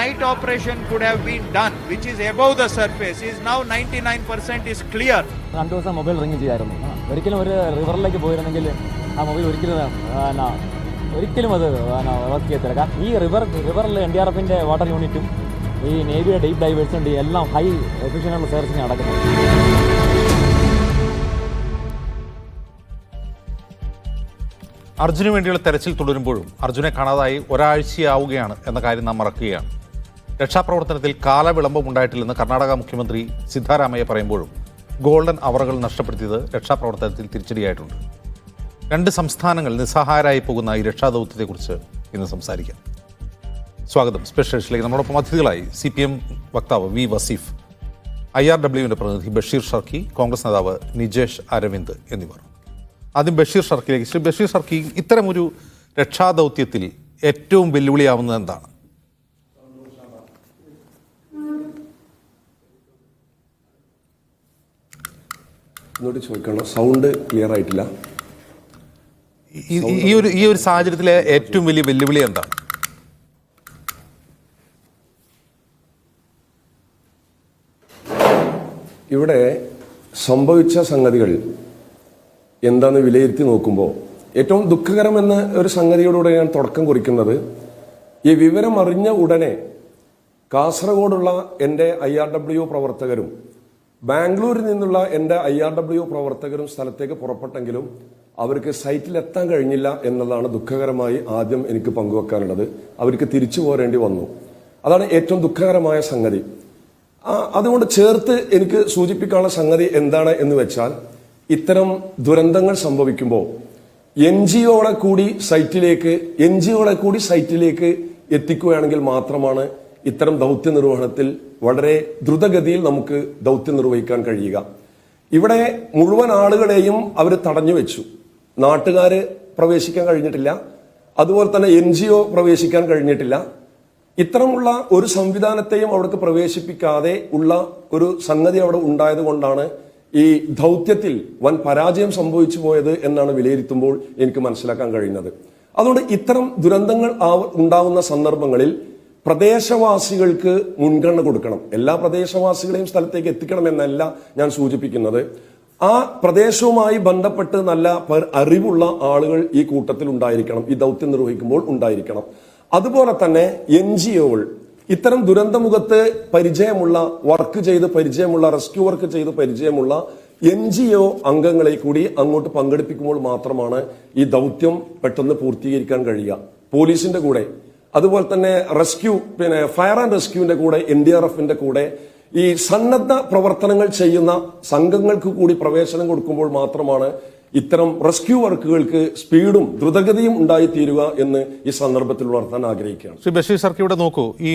night operation could have been done, which is above the surface, is now 99% is clear. 2 ദിവസം mobile ring ചെയ്യായിരുന്നു. ഒരിക്കലും ഒരു റിവറിലേക്ക് പോയിരുന്നെങ്കിൽ ആ മൊബൈൽ ഒരിക്കലും അത് വർക്ക് ചെയ്യത്തില്ല. കാരണം ഈ റിവറിൽ NDRFന്റെ വാട്ടർ യൂണിറ്റും ഈ നേവിയുടെ ഡീപ്പ് ഡൈവേഴ്സും എല്ലാം ഹൈ എഫിഷ്യൻ്റുള്ള സെർച്ചിങ് നടക്കുന്നത്. അർജുന് വേണ്ടിയുള്ള തെരച്ചിൽ തുടരുമ്പോഴും അർജുനെ കാണാതായി ഒരാഴ്ചയാവുകയാണ് എന്ന കാര്യം നാം മറക്കുകയാണ്. രക്ഷാപ്രവർത്തനത്തിൽ കാലവിളംബം ഉണ്ടായിട്ടില്ലെന്ന് കർണാടക മുഖ്യമന്ത്രി സിദ്ധാരാമയ്യ പറയുമ്പോഴും ഗോൾഡൻ അവറുകൾ നഷ്ടപ്പെടുത്തിയത് രക്ഷാപ്രവർത്തനത്തിൽ തിരിച്ചടിയായിട്ടുണ്ട്. 2 സംസ്ഥാനങ്ങൾ നിസ്സഹായരായി പോകുന്ന ഈ രക്ഷാദൗത്യത്തെക്കുറിച്ച് ഇന്ന് സംസാരിക്കാം. സ്വാഗതം സ്പെഷ്യലിസ്റ്റിലേക്ക്. നമ്മളൊപ്പം അതിഥികളായി CPM വക്താവ് V വസീഫ്, IRWന്റെ പ്രതിനിധി ബഷീർ ഷർക്കി, കോൺഗ്രസ് നേതാവ് നിജേഷ് അരവിന്ദ് എന്നിവർ. ആദ്യം ബഷീർ ഷർക്കിലേക്ക്. ശ്രീ ബഷീർ ഷർക്കി, ഇത്തരമൊരു രക്ഷാദൗത്യത്തിൽ ഏറ്റവും വെല്ലുവിളിയാവുന്നത് എന്താണ്? സൗണ്ട് ക്ലിയർ ആയിട്ടില്ല. ഈ ഒരു സാഹചര്യത്തിലെ ഏറ്റവും വലിയ വെല്ലുവിളി എന്താണ്? ഇവിടെ സംഭവിച്ച സംഗതികൾ എന്താണെന്ന് വിലയിരുത്തി നോക്കുമ്പോൾ ഏറ്റവും ദുഃഖകരമെന്ന ഒരു സംഗതിയോടുകൂടെ ഞാൻ തുടക്കം കുറിക്കുന്നത്, ഈ വിവരം അറിഞ്ഞ ഉടനെ കാസർഗോഡുള്ള എൻ്റെ IRW പ്രവർത്തകരും ബാംഗ്ലൂരിൽ നിന്നുള്ള എൻ്റെ IRW പ്രവർത്തകരും സ്ഥലത്തേക്ക് പുറപ്പെട്ടെങ്കിലും അവർക്ക് സൈറ്റിലെത്താൻ കഴിഞ്ഞില്ല എന്നതാണ് ദുഃഖകരമായി ആദ്യം എനിക്ക് പങ്കുവെക്കാനുള്ളത്. അവർക്ക് തിരിച്ചു പോരേണ്ടി വന്നു. അതാണ് ഏറ്റവും ദുഃഖകരമായ സംഗതി. അതുകൊണ്ട് ചേർത്ത് എനിക്ക് സൂചിപ്പിക്കാനുള്ള സംഗതി എന്താണ് എന്ന് വെച്ചാൽ, ഇത്തരം ദുരന്തങ്ങൾ സംഭവിക്കുമ്പോൾ NGOകളെ കൂടി സൈറ്റിലേക്ക് എത്തിക്കുകയാണെങ്കിൽ മാത്രമാണ് ഇത്തരം ദൗത്യ നിർവഹണത്തിൽ വളരെ ദ്രുതഗതിയിൽ നമുക്ക് ദൗത്യം നിർവഹിക്കാൻ കഴിയുക. ഇവിടെ മുഴുവൻ ആളുകളെയും അവർ തടഞ്ഞു വെച്ചു. നാട്ടുകാര് പ്രവേശിക്കാൻ കഴിഞ്ഞിട്ടില്ല, അതുപോലെ തന്നെ NGO പ്രവേശിക്കാൻ കഴിഞ്ഞിട്ടില്ല. ഇത്തരമുള്ള ഒരു സംവിധാനത്തെയും അവിടേക്ക് പ്രവേശിപ്പിക്കാതെ ഉള്ള ഒരു സംഗതി അവിടെ ഉണ്ടായത് കൊണ്ടാണ് ഈ ദൗത്യത്തിൽ വൻ പരാജയം സംഭവിച്ചു പോയത് എന്നാണ് വിലയിരുത്തുമ്പോൾ എനിക്ക് മനസ്സിലാക്കാൻ കഴിയുന്നത്. അതുകൊണ്ട് ഇത്തരം ദുരന്തങ്ങൾ ഉണ്ടാകുന്ന സന്ദർഭങ്ങളിൽ പ്രദേശവാസികൾക്ക് മുൻഗണന കൊടുക്കണം. എല്ലാ പ്രദേശവാസികളെയും സ്ഥലത്തേക്ക് എത്തിക്കണം എന്നല്ല ഞാൻ സൂചിപ്പിക്കുന്നത്. ആ പ്രദേശവുമായി ബന്ധപ്പെട്ട് നല്ല അറിവുള്ള ആളുകൾ ഈ കൂട്ടത്തിൽ ഉണ്ടായിരിക്കണം, ഈ ദൗത്യം നിർവഹിക്കുമ്പോൾ ഉണ്ടായിരിക്കണം. അതുപോലെ തന്നെ NGOകൾ ഇത്തരം ദുരന്തമുഖത്ത് പരിചയമുള്ള റെസ്ക്യൂ വർക്ക് ചെയ്ത് പരിചയമുള്ള NGO അംഗങ്ങളെ കൂടി അങ്ങോട്ട് പങ്കെടുപ്പിക്കുമ്പോൾ മാത്രമാണ് ഈ ദൗത്യം പെട്ടെന്ന് പൂർത്തീകരിക്കാൻ കഴിയുക. പോലീസിന്റെ കൂടെ, അതുപോലെ തന്നെ ഫയർ ആൻഡ് റെസ്ക്യൂവിന്റെ കൂടെ, NDRFന്റെ കൂടെ ഈ സന്നദ്ധ പ്രവർത്തനങ്ങൾ ചെയ്യുന്ന സംഘങ്ങൾക്ക് കൂടി പ്രവേശനം കൊടുക്കുമ്പോൾ മാത്രമാണ് ഇത്തരം റെസ്ക്യൂ വർക്കുകൾക്ക് സ്പീഡും ദ്രുതഗതിയും ഉണ്ടായിത്തീരുക എന്ന് ഈ സന്ദർഭത്തിൽ ഉണർത്താൻ ആഗ്രഹിക്കുകയാണ്. ശ്രീ ബഷീർ ഷർക്കി, ഇവിടെ നോക്കൂ, ഈ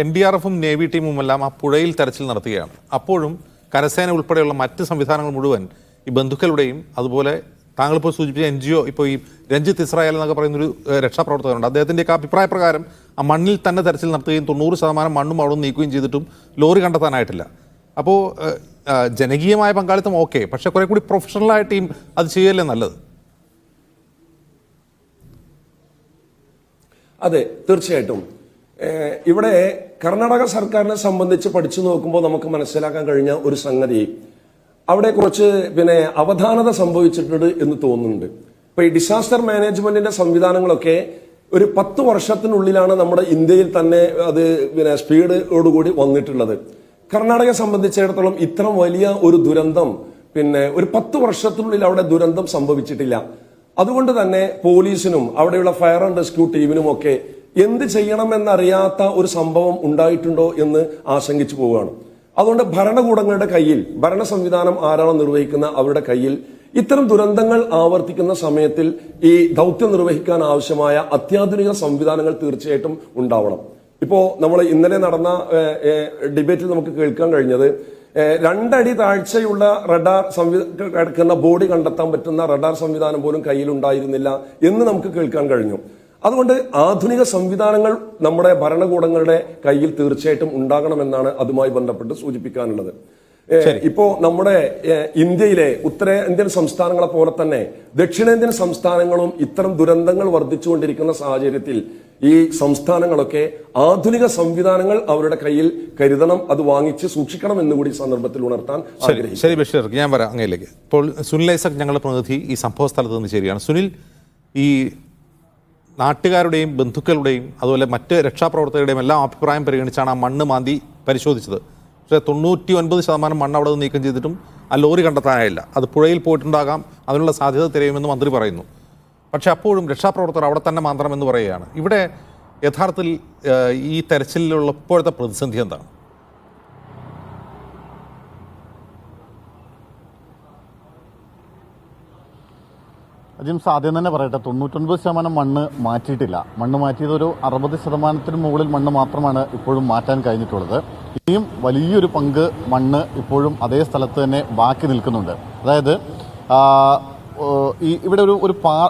NDRFും നേവി ടീമും എല്ലാം ആ പുഴയിൽ തെരച്ചിൽ നടത്തുകയാണ്. അപ്പോഴും കരസേന ഉൾപ്പെടെയുള്ള മറ്റ് സംവിധാനങ്ങൾ മുഴുവൻ ഈ ബന്ധുക്കളുടെയും, അതുപോലെ താങ്കളിപ്പോൾ സൂചിപ്പിച്ച NGO, ഇപ്പോൾ ഈ രഞ്ജിത്ത് ഇസ്രായേൽ എന്നൊക്കെ പറയുന്നൊരു രക്ഷാപ്രവർത്തകരുണ്ട്, അദ്ദേഹത്തിൻ്റെയൊക്കെ അഭിപ്രായ പ്രകാരം ആ മണ്ണിൽ തന്നെ തെരച്ചിൽ നടത്തുകയും 90% മണ്ണും അവിടെ നീക്കുകയും ചെയ്തിട്ടും ലോറി കണ്ടെത്താനായിട്ടില്ല. അപ്പോൾ ജനകീയമായ പങ്കാളിത്തം ഓക്കെ, പക്ഷെ കുറെ കൂടി പ്രൊഫഷണലായ ടീം അത് ചെയ്യല്ലേ നല്ലത്? അതെ, തീർച്ചയായിട്ടും. ഇവിടെ കർണാടക സർക്കാരിനെ സംബന്ധിച്ച് പഠിച്ചു നോക്കുമ്പോൾ നമുക്ക് മനസ്സിലാക്കാൻ കഴിഞ്ഞ ഒരു സംഗതി, അവിടെ കുറച്ച് അവധാനത സംഭവിച്ചിട്ടുണ്ട് എന്ന് തോന്നുന്നുണ്ട്. ഇപ്പൊ ഈ ഡിസാസ്റ്റർ മാനേജ്മെന്റിന്റെ സംവിധാനങ്ങളൊക്കെ ഒരു 10 വർഷത്തിനുള്ളിലാണ് നമ്മുടെ ഇന്ത്യയിൽ തന്നെ അത് സ്പീഡോടുകൂടി വന്നിട്ടുള്ളത്. കർണാടകയെ സംബന്ധിച്ചിടത്തോളം ഇത്തരം വലിയ ഒരു ദുരന്തം ഒരു 10 വർഷത്തിനുള്ളിൽ അവിടെ ദുരന്തം സംഭവിച്ചിട്ടില്ല. അതുകൊണ്ട് തന്നെ പോലീസിനും അവിടെയുള്ള ഫയർ ആൻഡ് റെസ്ക്യൂ ടീമിനും ഒക്കെ എന്ത് ചെയ്യണമെന്നറിയാത്ത ഒരു സംഭവം ഉണ്ടായിട്ടുണ്ടോ എന്ന് ആശങ്കിച്ചു പോവുകയാണ്. അതുകൊണ്ട് ഭരണകൂടങ്ങളുടെ കയ്യിൽ, ഭരണ സംവിധാനം ആരാണോ നിർവഹിക്കുന്ന അവരുടെ കയ്യിൽ ഇത്തരം ദുരന്തങ്ങൾ ആവർത്തിക്കുന്ന സമയത്തിൽ ഈ ദൗത്യം നിർവഹിക്കാൻ ആവശ്യമായ അത്യാധുനിക സംവിധാനങ്ങൾ തീർച്ചയായിട്ടും ഉണ്ടാവണം. ഇപ്പോ നമ്മൾ ഇന്നലെ നടന്ന ഡിബേറ്റിൽ നമുക്ക് കേൾക്കാൻ കഴിഞ്ഞത് 2 അടി താഴ്ചയുള്ള റഡാർ കിടക്കുന്ന ബോഡി കണ്ടെത്താൻ പറ്റുന്ന റഡാർ സംവിധാനം പോലും കയ്യിലുണ്ടായിരുന്നില്ല എന്ന് നമുക്ക് കേൾക്കാൻ കഴിഞ്ഞു. അതുകൊണ്ട് ആധുനിക സംവിധാനങ്ങൾ നമ്മുടെ ഭരണകൂടങ്ങളുടെ കയ്യിൽ തീർച്ചയായിട്ടും ഉണ്ടാകണമെന്നാണ് അതുമായി ബന്ധപ്പെട്ട് സൂചിപ്പിക്കാനുള്ളത്. ഇപ്പോ നമ്മുടെ ഇന്ത്യയിലെ ഉത്തരേന്ത്യൻ സംസ്ഥാനങ്ങളെ പോലെ തന്നെ ദക്ഷിണേന്ത്യൻ സംസ്ഥാനങ്ങളും ഇത്തരം ദുരന്തങ്ങൾ വർദ്ധിച്ചുകൊണ്ടിരിക്കുന്ന സാഹചര്യത്തിൽ ഈ സംസ്ഥാനങ്ങളൊക്കെ ആധുനിക സംവിധാനങ്ങൾ അവരുടെ കയ്യിൽ കരുതണം, അത് വാങ്ങിച്ച് സൂക്ഷിക്കണം എന്നുകൂടി സന്ദർഭത്തിൽ ഉണർത്താൻ ആഗ്രഹിക്കുന്നു. ശരി ബഷീർ, ഞാൻ വരാം അങ്ങയിലേക്ക്. ഇപ്പോൾ സുനിൽ ഐസക് ഞങ്ങളുടെ പ്രതിനിധി ഈ സംഭവ സ്ഥലത്ത് നിന്ന് ശരിയാണ്. സുനിൽ, ഈ നാട്ടുകാരുടെയും ബന്ധുക്കളുടെയും അതുപോലെ മറ്റ് രക്ഷാപ്രവർത്തകരുടെയും എല്ലാം അഭിപ്രായം പരിഗണിച്ചാണ് ആ മണ്ണ് മാന്തി പരിശോധിച്ചത്. പക്ഷേ 99% മണ്ണ് അവിടെ നിന്ന് നീക്കം ചെയ്തിട്ടും ആ ലോറി കണ്ടെത്താനായില്ല. അത് പുഴയിൽ പോയിട്ടുണ്ടാകാം, അതിനുള്ള സാധ്യത തിരയുമെന്ന് മന്ത്രി പറയുന്നു. പക്ഷേ അപ്പോഴും രക്ഷാപ്രവർത്തകർ അവിടെ തന്നെ മാന്തണമെന്ന് പറയുകയാണ്. ഇവിടെ യഥാർത്ഥത്തിൽ ഈ തെരച്ചിലുള്ള ഇപ്പോഴത്തെ പ്രതിസന്ധി എന്താണ്? ജിംസ്, ആദ്യം തന്നെ പറയട്ടെ, 99% മണ്ണ് മാറ്റിയിട്ടില്ല. മണ്ണ് മാറ്റിയത് ഒരു 60% മുകളിൽ മണ്ണ് മാത്രമാണ് ഇപ്പോഴും മാറ്റാൻ കഴിഞ്ഞിട്ടുള്ളത്. ഇനിയും വലിയൊരു പങ്ക് മണ്ണ് ഇപ്പോഴും അതേ സ്ഥലത്ത് തന്നെ ബാക്കി നിൽക്കുന്നുണ്ട്. അതായത് ഇവിടെ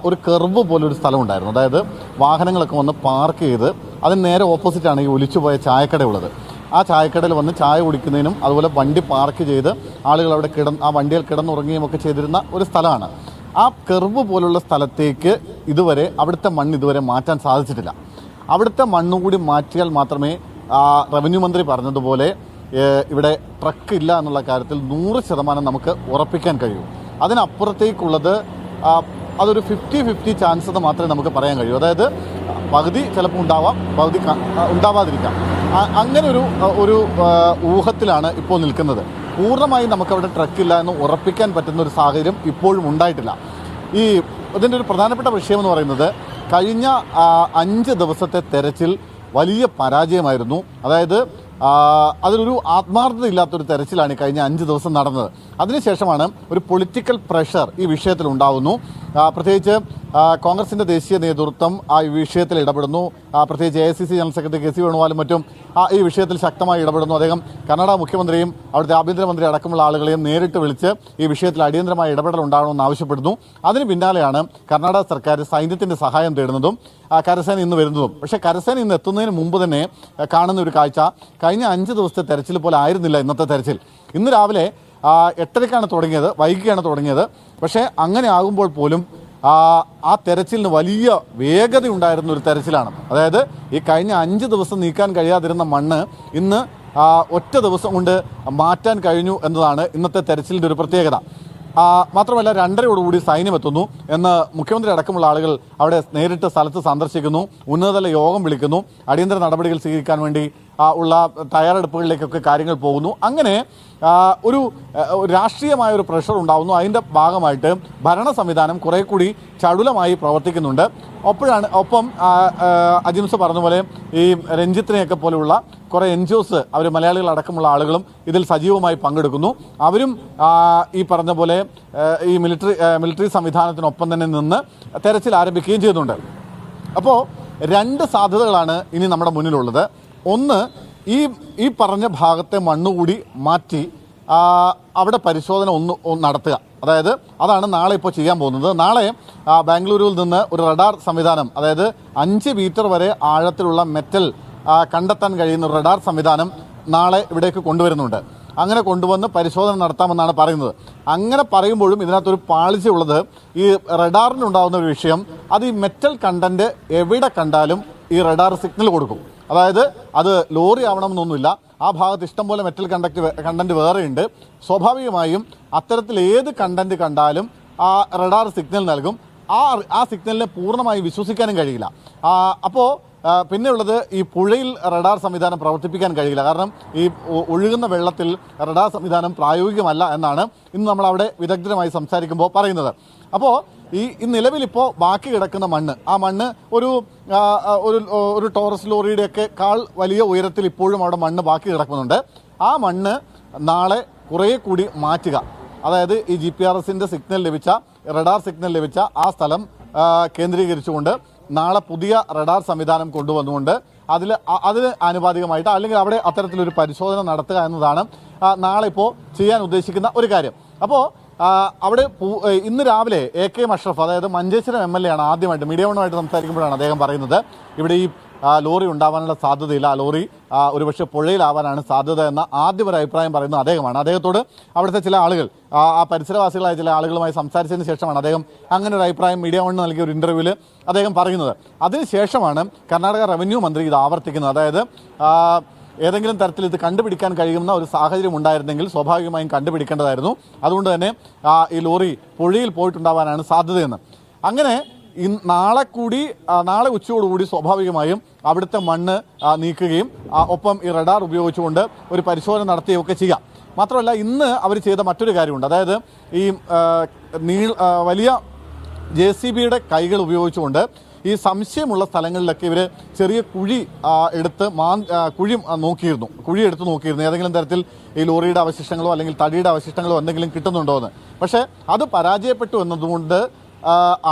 ഒരു കർവ് പോലൊരു സ്ഥലം ഉണ്ടായിരുന്നു. അതായത് വാഹനങ്ങളൊക്കെ വന്ന് പാർക്ക് ചെയ്ത് അതിന് നേരെ ഓപ്പോസിറ്റാണ് ഈ ഒലിച്ചുപോയ ചായക്കട ഉള്ളത്. ആ ചായക്കടയിൽ വന്ന് ചായ കുടിക്കുന്നതിനും അതുപോലെ വണ്ടി പാർക്ക് ചെയ്ത് ആളുകൾ അവിടെ ആ വണ്ടിയിൽ കിടന്നുറങ്ങുകയും ഒക്കെ ചെയ്തിരുന്ന ഒരു സ്ഥലമാണ്. ആ കർവ് പോലുള്ള സ്ഥലത്തേക്ക് അവിടുത്തെ മണ്ണ് ഇതുവരെ മാറ്റാൻ സാധിച്ചിട്ടില്ല. അവിടുത്തെ മണ്ണുകൂടി മാറ്റിയാൽ മാത്രമേ റവന്യൂ മന്ത്രി പറഞ്ഞതുപോലെ ഇവിടെ ട്രക്ക് ഇല്ല എന്നുള്ള കാര്യത്തിൽ 100% നമുക്ക് ഉറപ്പിക്കാൻ കഴിയൂ. അതിനപ്പുറത്തേക്കുള്ളത് അതൊരു 50-50 ചാൻസ് എന്ന് മാത്രമേ നമുക്ക് പറയാൻ കഴിയൂ. അതായത് പകുതി ചിലപ്പോൾ ഉണ്ടാവാം, പകുതി ഉണ്ടാവാതിരിക്കാം. അങ്ങനെ ഒരു ഊഹത്തിലാണ് ഇപ്പോൾ നിൽക്കുന്നത്. പൂർണ്ണമായും നമുക്കവിടെ ട്രക്കില്ല എന്ന് ഉറപ്പിക്കാൻ പറ്റുന്ന ഒരു സാഹചര്യം ഇപ്പോഴും ഉണ്ടായിട്ടില്ല. ഇതിൻ്റെ ഒരു പ്രധാനപ്പെട്ട വിഷയമെന്ന് പറയുന്നത് കഴിഞ്ഞ 5 ദിവസത്തെ തെരച്ചിൽ വലിയ പരാജയമായിരുന്നു. അതായത് അതിലൊരു ആത്മാർത്ഥതയില്ലാത്തൊരു തെരച്ചിലാണ് കഴിഞ്ഞ 5 ദിവസം നടന്നത്. അതിനുശേഷമാണ് ഒരു പൊളിറ്റിക്കൽ പ്രഷർ ഈ വിഷയത്തിൽ ഉണ്ടാകുന്നു. പ്രത്യേകിച്ച് കോൺഗ്രസിൻ്റെ ദേശീയ നേതൃത്വം ഈ വിഷയത്തിൽ ഇടപെടുന്നു. പ്രത്യേകിച്ച് AICC general secretary K C വേണുഗോപാലും മറ്റും ഈ വിഷയത്തിൽ ശക്തമായി ഇടപെടുന്നു. അദ്ദേഹം കർണാടക മുഖ്യമന്ത്രിയും അവിടുത്തെ ആഭ്യന്തരമന്ത്രി അടക്കമുള്ള ആളുകളെയും നേരിട്ട് വിളിച്ച് ഈ വിഷയത്തിൽ അടിയന്തരമായ ഇടപെടൽ ഉണ്ടാകണമെന്ന് ആവശ്യപ്പെടുന്നു. അതിന് പിന്നാലെയാണ് കർണാടക സർക്കാർ സൈന്യത്തിൻ്റെ സഹായം തേടുന്നതും കരസേന ഇന്ന് വരുന്നതും. പക്ഷേ കരസേന ഇന്ന് എത്തുന്നതിന് മുമ്പ് തന്നെ കാണുന്ന ഒരു കാഴ്ച കഴിഞ്ഞ 5 ദിവസത്തെ തെരച്ചിൽ പോലെ ആയിരുന്നില്ല ഇന്നത്തെ തെരച്ചിൽ. ഇന്ന് രാവിലെ 8:30-ക്കാണ് തുടങ്ങിയത്, വൈകിയാണ് തുടങ്ങിയത്. പക്ഷേ അങ്ങനെ ആകുമ്പോൾ പോലും ആ തെരച്ചിലിന് വലിയ വേഗത ഉണ്ടായിരുന്ന ഒരു തെരച്ചിലാണ്. അതായത് ഈ കഴിഞ്ഞ 5 ദിവസം നീക്കാൻ കഴിയാതിരുന്ന മണ്ണ് ഇന്ന് ഒറ്റ ദിവസം കൊണ്ട് മാറ്റാൻ കഴിഞ്ഞു എന്നതാണ് ഇന്നത്തെ തെരച്ചിലിൻ്റെ ഒരു പ്രത്യേകത. മാത്രമല്ല 2:30യോടുകൂടി സൈന്യം എത്തുന്നു എന്ന് മുഖ്യമന്ത്രി അടക്കമുള്ള ആളുകൾ അവിടെ നേരിട്ട് സ്ഥലത്ത് സന്ദർശിക്കുന്നു, ഉന്നതതല യോഗം വിളിക്കുന്നു, അടിയന്തര നടപടികൾ സ്വീകരിക്കാൻ വേണ്ടി ഉള്ള തയ്യാറെടുപ്പുകളിലേക്കൊക്കെ കാര്യങ്ങൾ പോകുന്നു. അങ്ങനെ ഒരു രാഷ്ട്രീയമായ ഒരു പ്രഷർ ഉണ്ടാകുന്നു. അതിൻ്റെ ഭാഗമായിട്ട് ഭരണ സംവിധാനം കുറെ കൂടി ചടുലമായി പ്രവർത്തിക്കുന്നുണ്ട്. ഒപ്പം അജിംസ് പറഞ്ഞ പോലെ ഈ രഞ്ജിത്തിനെയൊക്കെ പോലെയുള്ള കുറേ NGOs അവർ മലയാളികൾ അടക്കമുള്ള ആളുകളും ഇതിൽ സജീവമായി പങ്കെടുക്കുന്നു. അവരും ഈ പറഞ്ഞ പോലെ ഈ മിലിറ്ററി സംവിധാനത്തിനൊപ്പം തന്നെ നിന്ന് തെരച്ചിൽ ആരംഭിക്കുകയും ചെയ്യുന്നുണ്ട്. അപ്പോൾ 2 സാധ്യതകളാണ് ഇനി നമ്മുടെ മുന്നിലുള്ളത്. ഒന്ന്, ഈ പറഞ്ഞ ഭാഗത്തെ മണ്ണുകൂടി മാറ്റി അവിടെ പരിശോധന ഒന്ന് നടത്തുക. അതായത് അതാണ് നാളെ ഇപ്പോൾ ചെയ്യാൻ പോകുന്നത്. നാളെ ബാംഗ്ലൂരിൽ നിന്ന് ഒരു റഡാർ സംവിധാനം, അതായത് 5 മീറ്റർ വരെ ആഴത്തിലുള്ള മെറ്റൽ കണ്ടെത്താൻ കഴിയുന്ന റഡാർ സംവിധാനം നാളെ ഇവിടേക്ക് കൊണ്ടുവരുന്നുണ്ട്. അങ്ങനെ കൊണ്ടുവന്ന് പരിശോധന നടത്താമെന്നാണ് പറയുന്നത്. അങ്ങനെ പറയുമ്പോഴും ഇതിനകത്തൊരു പാളിച്ചയുള്ളത്, ഈ റഡാറിനുണ്ടാകുന്ന ഒരു വിഷയം, അത് ഈ മെറ്റൽ കണ്ടന്റ് എവിടെ കണ്ടാലും ഈ റഡാർ സിഗ്നൽ കൊടുക്കും. അതായത് അത് ലോറി ആവണമെന്നൊന്നുമില്ല, ആ ഭാഗത്ത് ഇഷ്ടംപോലെ മെറ്റൽ കണ്ടന്റ് വേറെയുണ്ട്. സ്വാഭാവികമായും അത്തരത്തിൽ ഏത് കണ്ടന്റ് കണ്ടാലും ആ റഡാർ സിഗ്നൽ നൽകും. ആ സിഗ്നലിനെ പൂർണ്ണമായി വിശ്വസിക്കാനും കഴിയില്ല. അപ്പോൾ പിന്നെയുള്ളത്, ഈ പുഴയിൽ റഡാർ സംവിധാനം പ്രവർത്തിപ്പിക്കാൻ കഴിയില്ല. കാരണം ഈ ഒഴുകുന്ന വെള്ളത്തിൽ റഡാർ സംവിധാനം പ്രായോഗികമല്ല എന്നാണ് ഇന്ന് നമ്മൾ അവിടെ വിദഗ്ധരുമായി സംസാരിക്കുമ്പോൾ പറയുന്നത്. അപ്പോൾ ഈ നിലവിലിപ്പോൾ ബാക്കി കിടക്കുന്ന മണ്ണ്, ആ മണ്ണ് ഒരു ടോറസ് ലോറിയുടെയൊക്കെ വലിയ ഉയരത്തിൽ ഇപ്പോഴും അവിടെ മണ്ണ് ബാക്കി കിടക്കുന്നുണ്ട്. ആ മണ്ണ് നാളെ കുറേ കൂടി മാറ്റുക. അതായത് ഈ GPRSന്റെ സിഗ്നൽ ലഭിച്ച, റഡാർ സിഗ്നൽ ലഭിച്ച ആ സ്ഥലം കേന്ദ്രീകരിച്ചുകൊണ്ട് നാളെ പുതിയ റഡാർ സംവിധാനം കൊണ്ടുവന്നുകൊണ്ട് അതിന് ആനുപാതികമായിട്ട് അല്ലെങ്കിൽ അവിടെ അത്തരത്തിലൊരു പരിശോധന നടത്തുക എന്നതാണ് നാളെ ഇപ്പോൾ ചെയ്യാൻ ഉദ്ദേശിക്കുന്ന ഒരു കാര്യം. അപ്പോൾ അവിടെ ഇന്ന് രാവിലെ AK അഷ്റഫ്, അതായത് മഞ്ചേശ്വരം MLA ആണ് ആദ്യമായിട്ട് മീഡിയ വണ്ണുമായിട്ട് സംസാരിക്കുമ്പോഴാണ് അദ്ദേഹം പറയുന്നത് ഇവിടെ ഈ ലോറി ഉണ്ടാവാനുള്ള സാധ്യതയില്ല. ആ ലോറി ഒരുപക്ഷെ പുഴയിലാവാനാണ് സാധ്യത എന്ന ആദ്യം ഒരു അഭിപ്രായം പറയുന്നത് അദ്ദേഹമാണ്. അദ്ദേഹത്തോട് അവിടുത്തെ ചില ആളുകൾ, ആ പരിസരവാസികളായ ചില ആളുകളുമായി സംസാരിച്ചതിന് ശേഷമാണ് അദ്ദേഹം അങ്ങനെ ഒരു അഭിപ്രായം മീഡിയ വണ്ണിന് നൽകിയ ഒരു ഇൻ്റർവ്യൂവിൽ അദ്ദേഹം പറയുന്നത്. അതിനുശേഷമാണ് കർണാടക റവന്യൂ മന്ത്രി ഇത് ആവർത്തിക്കുന്നത്. അതായത് ഏതെങ്കിലും തരത്തിൽ ഇത് കണ്ടുപിടിക്കാൻ കഴിയുന്ന ഒരു സാഹചര്യം ഉണ്ടായിരുന്നെങ്കിൽ സ്വാഭാവികമായും കണ്ടുപിടിക്കേണ്ടതായിരുന്നു. അതുകൊണ്ട് തന്നെ ഈ ലോറി പുഴയിൽ പോയിട്ടുണ്ടാവാനാണ് സാധ്യതയെന്ന്. അങ്ങനെ നാളെ ഉച്ചയോടുകൂടി സ്വാഭാവികമായും അവിടുത്തെ മണ്ണ് നീക്കുകയും ഒപ്പം ഈ റഡാർ ഉപയോഗിച്ചുകൊണ്ട് ഒരു പരിശോധന നടത്തുകയൊക്കെ ചെയ്യാം. മാത്രമല്ല ഇന്ന് അവർ ചെയ്ത മറ്റൊരു കാര്യമുണ്ട്. അതായത് ഈ വലിയ JCBയുടെ കൈകൾ ഉപയോഗിച്ചുകൊണ്ട് ഈ സംശയമുള്ള സ്ഥലങ്ങളിലൊക്കെ ഇവർ ചെറിയ കുഴി എടുത്ത് കുഴി എടുത്ത് നോക്കിയിരുന്നു ഏതെങ്കിലും തരത്തിൽ ഈ ലോറിയുടെ അവശിഷ്ടങ്ങളോ അല്ലെങ്കിൽ തടിയുടെ അവശിഷ്ടങ്ങളോ എന്തെങ്കിലും കിട്ടുന്നുണ്ടോ എന്ന്. പക്ഷേ അത് പരാജയപ്പെട്ടു എന്നതുകൊണ്ട്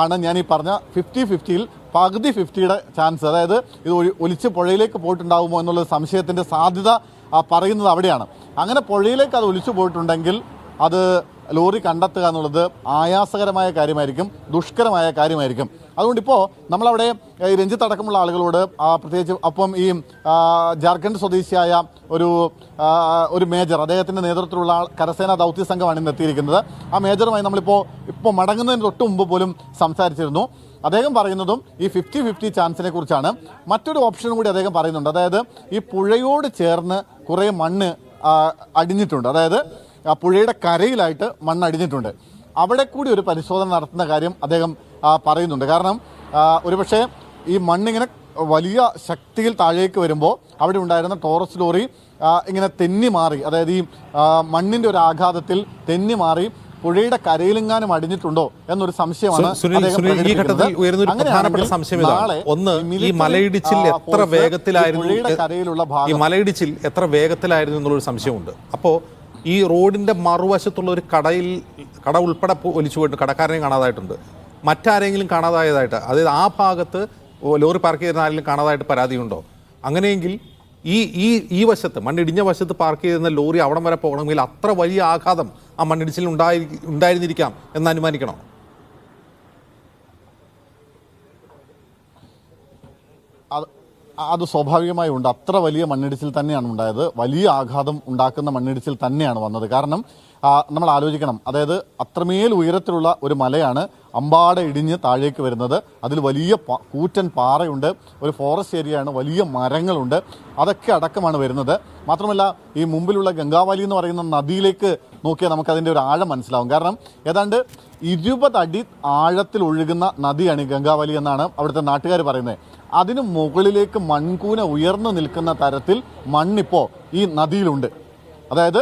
ആണ് ഞാൻ ഈ പറഞ്ഞ 50-50-യിൽ പകുതി 50യുടെ ചാൻസ്, അതായത് ഇത് ഒലിച്ച് പുഴയിലേക്ക് പോയിട്ടുണ്ടാകുമോ എന്നുള്ള സംശയത്തിൻ്റെ സാധ്യത പറയുന്നത് അവിടെയാണ്. അങ്ങനെ പുഴയിലേക്ക് അത് ഒലിച്ചു പോയിട്ടുണ്ടെങ്കിൽ അത് ലോറി കണ്ടെത്തുക എന്നുള്ളത് ആയാസകരമായ കാര്യമായിരിക്കും, ദുഷ്കരമായ കാര്യമായിരിക്കും. അതുകൊണ്ടിപ്പോൾ നമ്മളവിടെ ഈ രഞ്ജിത്ത് അടക്കമുള്ള ആളുകളോട് പ്രത്യേകിച്ച് ഒപ്പം ഈ ജാർഖണ്ഡ് സ്വദേശിയായ ഒരു മേജർ, അദ്ദേഹത്തിൻ്റെ നേതൃത്വത്തിലുള്ള കരസേനാ ദൗത്യ സംഘമാണ് ഇന്ന് എത്തിയിരിക്കുന്നത്. ആ മേജറുമായി നമ്മളിപ്പോൾ മടങ്ങുന്നതിന് തൊട്ട് മുമ്പ് പോലും സംസാരിച്ചിരുന്നു. അദ്ദേഹം പറയുന്നതും ഈ 50-50 ചാൻസിനെ കുറിച്ചാണ്. മറ്റൊരു ഓപ്ഷനും കൂടി അദ്ദേഹം പറയുന്നുണ്ട്. അതായത് ഈ പുഴയോട് ചേർന്ന് കുറേ മണ്ണ് അടിഞ്ഞിട്ടുണ്ട്, അതായത് ആ പുഴയുടെ കരയിലായിട്ട് മണ്ണ് അടിഞ്ഞിട്ടുണ്ട്. അവിടെ കൂടി ഒരു പരിശോധന നടത്തുന്ന കാര്യം അദ്ദേഹം പറയുന്നുണ്ട്. കാരണം ഒരുപക്ഷെ ഈ മണ്ണിങ്ങനെ വലിയ ശക്തിയിൽ താഴേക്ക് വരുമ്പോൾ അവിടെ ഉണ്ടായിരുന്ന ടോറസ് ലോറി ഇങ്ങനെ തെന്നി മാറി, അതായത് ഈ മണ്ണിൻ്റെ ഒരു ആഘാതത്തിൽ തെന്നി മാറി പുഴയുടെ കരയിലെങ്ങാനും അടിഞ്ഞിട്ടുണ്ടോ എന്നൊരു സംശയമാണ്. ഈ ഘട്ടത്തിൽ ഉയരുന്ന ഒരു പ്രധാനപ്പെട്ട സംശയം ഇതാണ്. ഒന്ന്, ഈ മലയിടിച്ചിൽ എത്ര വേഗത്തിലായിരുന്നു എന്നുള്ളൊരു സംശയമുണ്ട്. അപ്പോൾ ഈ റോഡിന്റെ മറുവശത്തുള്ള ഒരു കട ഉൾപ്പെടെ ഒലിച്ചു പോയിട്ട് കടക്കാരനെയും കാണാതായിട്ടുണ്ട്, മറ്റാരെങ്കിലും കാണാതായതായിട്ട്, അതായത് ആ ഭാഗത്ത് ലോറി പാർക്ക് ചെയ്തിരുന്ന ആരെങ്കിലും കാണാതായിട്ട് പരാതിയുണ്ടോ? അങ്ങനെയെങ്കിൽ ഈ വശത്ത് മണ്ണിടിഞ്ഞ വശത്ത് പാർക്ക് ചെയ്തിരുന്ന ലോറി അവിടം വരെ പോകണമെങ്കിൽ അത്ര വലിയ ആഘാതം ആ മണ്ണിടിച്ചിൽ ഉണ്ടായിരുന്നിരിക്കാം എന്ന് അനുമാനിക്കണോ? അത് സ്വാഭാവികമായി ഉണ്ട്. അത്ര വലിയ മണ്ണിടിച്ചിൽ തന്നെയാണ് ഉണ്ടായത്, വലിയ ആഘാതം ഉണ്ടാക്കുന്ന മണ്ണിടിച്ചിൽ തന്നെയാണ് വന്നത്. കാരണം നമ്മൾ ആലോചിക്കണം, അതായത് അത്രമേൽ ഉയരത്തിലുള്ള ഒരു മലയാണ് അമ്പാടെ ഇടിഞ്ഞ് താഴേക്ക് വരുന്നത്. അതിൽ വലിയ കൂറ്റൻ പാറയുണ്ട്, ഒരു ഫോറസ്റ്റ് ഏരിയയാണ്, വലിയ മരങ്ങളുണ്ട്, അതൊക്കെ അടക്കമാണ് വരുന്നത്. മാത്രമല്ല ഈ മുമ്പിലുള്ള ഗംഗാവലി എന്ന് പറയുന്ന നദിയിലേക്ക് നോക്കിയാൽ നമുക്കതിൻ്റെ ഒരു ആഴം മനസ്സിലാവും. കാരണം ഏതാണ്ട് 20 അടി ആഴത്തിൽ ഒഴുകുന്ന നദിയാണ് ഈ ഗംഗാവലി എന്നാണ് അവിടുത്തെ നാട്ടുകാർ പറയുന്നത്. അതിന് മുകളിലേക്ക് മൺകൂന ഉയർന്നു നിൽക്കുന്ന തരത്തിൽ മണ്ണിപ്പോൾ ഈ നദിയിലുണ്ട്. അതായത്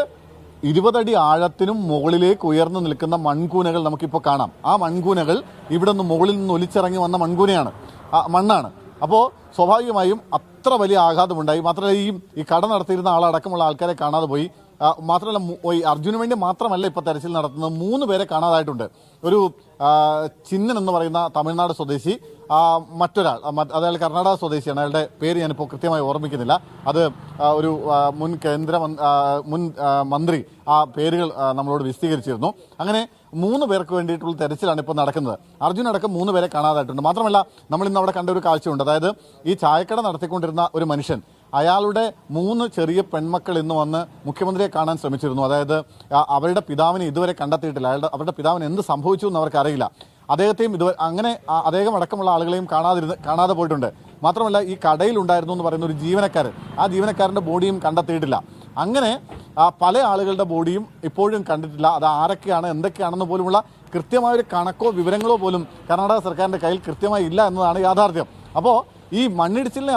20 അടി ആഴത്തിനും മുകളിലേക്ക് ഉയർന്നു നിൽക്കുന്ന മൺകൂനകൾ നമുക്കിപ്പോൾ കാണാം. ആ മൺകൂനകൾ ഇവിടെ നിന്ന് മുകളിൽ നിന്ന് ഒലിച്ചിറങ്ങി വന്ന മണ്ണാണ്. അപ്പോൾ സ്വാഭാവികമായും അത്ര വലിയ ആഘാതമുണ്ടായി. മാത്രമല്ല ഈ കട നടത്തിയിരുന്ന ആളടക്കമുള്ള ആൾക്കാരെ കാണാതെ പോയി. മാത്രമല്ല അർജുന് വേണ്ടി മാത്രമല്ല ഇപ്പോൾ തെരച്ചിൽ നടത്തുന്നത്, 3 പേരെ കാണാതായിട്ടുണ്ട്. ഒരു ചിന്നൻ എന്ന് പറയുന്ന തമിഴ്നാട് സ്വദേശി, മറ്റൊരാൾ അയാൾ കർണാടക സ്വദേശിയാണ്, അയാളുടെ പേര് ഞാനിപ്പോൾ കൃത്യമായി ഓർമ്മിക്കുന്നില്ല. അത് ഒരു മുൻ മന്ത്രി ആ പേരുകൾ നമ്മളോട് വിശദീകരിച്ചിരുന്നു. അങ്ങനെ 3 പേർക്ക് വേണ്ടിയിട്ടുള്ള തെരച്ചിലാണ് ഇപ്പോൾ നടക്കുന്നത്. അർജുനടക്കം 3 പേരെ കാണാതായിട്ടുണ്ട്. മാത്രമല്ല നമ്മൾ ഇന്ന് അവിടെ കണ്ട ഒരു കാഴ്ചയുണ്ട്. അതായത് ഈ ചായക്കട നടത്തിക്കൊണ്ടിരുന്ന ഒരു മനുഷ്യൻ, അയാളുടെ 3 ചെറിയ പെൺമക്കൾ ഇന്ന് വന്ന് മുഖ്യമന്ത്രിയെ കാണാൻ ശ്രമിച്ചിരുന്നു. അതായത് അവരുടെ പിതാവിനെ ഇതുവരെ കണ്ടെത്തിയിട്ടില്ല, അവരുടെ പിതാവിന് എന്ത് സംഭവിച്ചു എന്ന് അവർക്കറിയില്ല. അദ്ദേഹത്തെയും അദ്ദേഹം അടക്കമുള്ള ആളുകളെയും കാണാതെ പോയിട്ടുണ്ട്. മാത്രമല്ല ഈ കടയിൽ ഉണ്ടായിരുന്നു എന്ന് പറയുന്ന ഒരു ജീവനക്കാരൻ, ആ ജീവനക്കാരൻ്റെ ബോഡിയും കണ്ടെത്തിയിട്ടില്ല. അങ്ങനെ പല ആളുകളുടെ ബോഡിയും ഇപ്പോഴും കണ്ടിട്ടില്ല. അത് ആരൊക്കെയാണ് എന്തൊക്കെയാണെന്ന് പോലുമുള്ള കൃത്യമായൊരു കണക്കോ വിവരങ്ങളോ പോലും കർണാടക സർക്കാരിൻ്റെ കയ്യിൽ കൃത്യമായി ഇല്ല എന്നതാണ് യാഥാർത്ഥ്യം. അപ്പോൾ ഈ മണ്ണിടിച്ചിലിനെ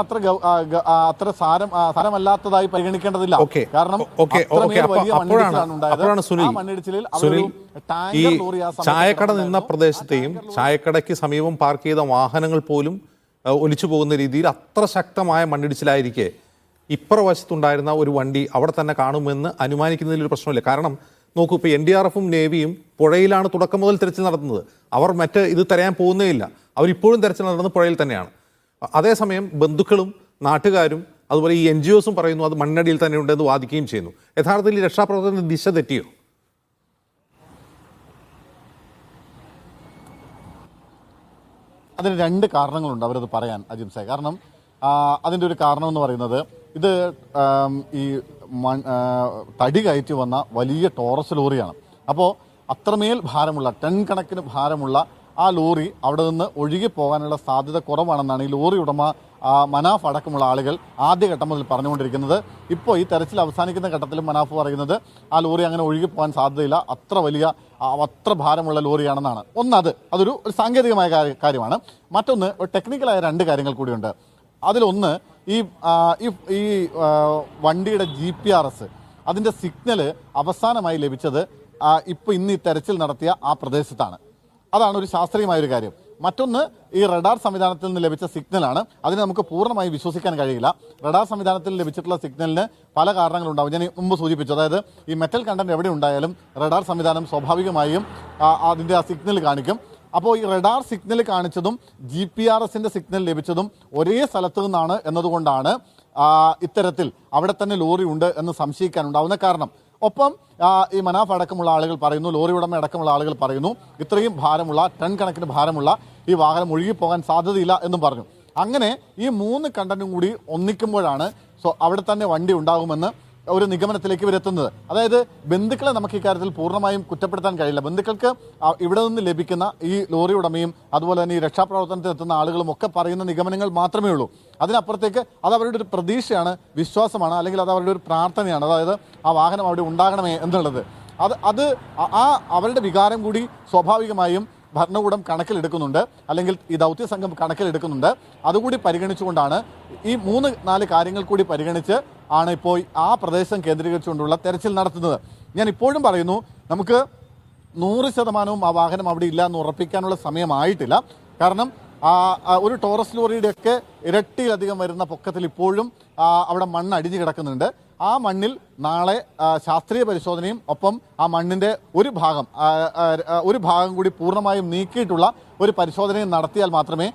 അത്ര സാരമല്ലാത്തതായി പരിഗണിക്കേണ്ടതില്ല. കാരണം ഈ ചായക്കട നിന്ന പ്രദേശത്തെയും ചായക്കടയ്ക്ക് സമീപം പാർക്ക് ചെയ്ത വാഹനങ്ങൾ പോലും ഒലിച്ചു പോകുന്ന രീതിയിൽ അത്ര ശക്തമായ മണ്ണിടിച്ചിലായിരിക്കെ ഇപ്പുറവശത്തുണ്ടായിരുന്ന ഒരു വണ്ടി അവിടെ തന്നെ കാണുമെന്ന് അനുമാനിക്കുന്നതിലൊരു പ്രശ്നമില്ല. കാരണം നോക്കൂ, ഇപ്പോൾ NDRF-ഉം നേവിയും പുഴയിലാണ് തുടക്കം മുതൽ തെരച്ചിൽ നടത്തുന്നത്. അവർ ഇത് തരയാൻ പോകുന്നേയില്ല, അവരിപ്പോഴും തെരച്ചിൽ നടത്തുന്നത് പുഴയിൽ തന്നെയാണ്. അതേസമയം ബന്ധുക്കളും നാട്ടുകാരും അതുപോലെ ഈ NGOസും പറയുന്നു അത് മണ്ണടിയിൽ തന്നെ ഉണ്ടെന്ന് വാദിക്കുകയും ചെയ്യുന്നു. യഥാർത്ഥത്തിൽ ഈ രക്ഷാപ്രവർത്തനത്തിന് ദിശ തെറ്റിയോ? അതിന് 2 കാരണങ്ങളുണ്ട് അവരത് പറയാൻ, അജിംസെ. കാരണം അതിൻ്റെ ഒരു കാരണം എന്ന് പറയുന്നത് ഇത് ഈ തടി കയറ്റി വന്ന വലിയ ടോറസ് ലോറിയാണ്. അപ്പോൾ അത്രമേൽ ഭാരമുള്ള ടൺ കണക്കിന് ഭാരമുള്ള ആ ലോറി അവിടെ നിന്ന് ഒഴുകി പോകാനുള്ള സാധ്യത കുറവാണെന്നാണ് ഈ ലോറി ഉടമ മനാഫ് അടക്കമുള്ള ആളുകൾ ആദ്യഘട്ടം മുതൽ പറഞ്ഞുകൊണ്ടിരിക്കുന്നത്. ഇപ്പോൾ ഈ തെരച്ചിൽ അവസാനിക്കുന്ന ഘട്ടത്തിലും മനാഫ് പറയുന്നത് ആ ലോറി അങ്ങനെ ഒഴുകി പോകാൻ സാധ്യതയില്ല, അത്ര ഭാരമുള്ള ലോറിയാണെന്നാണ്. അതൊരു സാങ്കേതികമായ കാര്യമാണ്. മറ്റൊന്ന് ടെക്നിക്കലായ 2 കാര്യങ്ങൾ കൂടിയുണ്ട്. അതിലൊന്ന് ഈ വണ്ടിയുടെ GPRS അതിൻ്റെ സിഗ്നൽ അവസാനമായി ലഭിച്ചത് ഇന്ന് ഈ തെരച്ചിൽ നടത്തിയ ആ പ്രദേശത്താണ്. അതാണ് ഒരു ശാസ്ത്രീയമായൊരു കാര്യം. മറ്റൊന്ന് ഈ റഡാർ സംവിധാനത്തിൽ നിന്ന് ലഭിച്ച സിഗ്നലാണ്. അതിനെ നമുക്ക് പൂർണ്ണമായി വിശ്വസിക്കാൻ കഴിയില്ല. റഡാർ സംവിധാനത്തിൽ ലഭിച്ചിട്ടുള്ള സിഗ്നലിന് പല കാരണങ്ങളുണ്ടാവും. ഞാൻ മുമ്പ് സൂചിപ്പിച്ചു. അതായത് ഈ മെറ്റൽ കണ്ടന്റ് എവിടെ ഉണ്ടായാലും റഡാർ സംവിധാനം സ്വാഭാവികമായും അതിൻ്റെ ആ സിഗ്നൽ കാണിക്കും. അപ്പോൾ ഈ റഡാർ സിഗ്നൽ കാണിച്ചതും GPRSന്റെ സിഗ്നൽ ലഭിച്ചതും ഒരേ സ്ഥലത്തു നിന്നാണ് എന്നതുകൊണ്ടാണ് ഇത്തരത്തിൽ അവിടെ തന്നെ ലോറി ഉണ്ട് എന്ന് സംശയിക്കാനുണ്ടാവുന്ന കാരണം. ഒപ്പം ഈ മനാഫ് അടക്കമുള്ള ആളുകൾ പറയുന്നു, ലോറി ഉടമ അടക്കമുള്ള ആളുകൾ പറയുന്നു, ഇത്രയും ഭാരമുള്ള ടൺ കണക്കിന് ഭാരമുള്ള ഈ വാഹനം ഒഴുകിപ്പോകാൻ സാധ്യതയില്ല എന്നും പറഞ്ഞു. അങ്ങനെ ഈ 3 കണ്ടന്റും കൂടി ഒന്നിക്കുമ്പോഴാണ് അവിടെ തന്നെ വണ്ടി ഉണ്ടാകുമെന്ന് ഒരു നിഗമനത്തിലേക്ക് ഇവരെത്തുന്നത്. അതായത് ബന്ധുക്കളെ നമുക്ക് ഇക്കാര്യത്തിൽ പൂർണ്ണമായും കുറ്റപ്പെടുത്താൻ കഴിയില്ല. ബന്ധുക്കൾക്ക് ഇവിടെ നിന്ന് ലഭിക്കുന്ന ഈ ലോറി ഉടമയും അതുപോലെ തന്നെ ഈ രക്ഷാപ്രവർത്തനത്തിൽ എത്തുന്ന ആളുകളും ഒക്കെ പറയുന്ന നിഗമനങ്ങൾ മാത്രമേ ഉള്ളൂ. അതിനപ്പുറത്തേക്ക് അത് അവരുടെ ഒരു പ്രതീക്ഷയാണ്, വിശ്വാസമാണ്, അല്ലെങ്കിൽ അത് അവരുടെ ഒരു പ്രാർത്ഥനയാണ്. അതായത് ആ വാഹനം അവിടെ ഉണ്ടാകണമേ എന്നുള്ളത്. അത് അവരുടെ വികാരം കൂടി സ്വാഭാവികമായും ഭരണകൂടം കണക്കിലെടുക്കുന്നുണ്ട്, അല്ലെങ്കിൽ ഈ ദൗത്യ സംഘം കണക്കിലെടുക്കുന്നുണ്ട്. അതുകൂടി പരിഗണിച്ചുകൊണ്ടാണ് ഈ 3-4 കാര്യങ്ങൾ കൂടി പരിഗണിച്ച് ആണ് ഇപ്പോൾ ആ പ്രദേശം കേന്ദ്രീകരിച്ചുകൊണ്ടുള്ള തെരച്ചിൽ നടത്തുന്നത്. ഞാൻ ഇപ്പോഴും പറയുന്നു, നമുക്ക് 100% ആ വാഹനം അവിടെ ഇല്ല എന്ന് ഉറപ്പിക്കാനുള്ള സമയമായിട്ടില്ല. കാരണം ഒരു ടോറസ് ലോറിയുടെയൊക്കെ ഇരട്ടിയിലധികം വരുന്ന പൊക്കത്തിൽ ഇപ്പോഴും അവിടെ മണ്ണ് അടിഞ്ഞു കിടക്കുന്നുണ്ട്. ആ മണ്ണിൽ നാളെ ശാസ്ത്രീയ പരിശോധനയും ഒപ്പം ആ മണ്ണിൻ്റെ ഒരു ഭാഗം കൂടി പൂർണ്ണമായും നീക്കിയിട്ടുള്ള ഒരു പരിശോധനയും നടത്തിയാൽ മാത്രമേ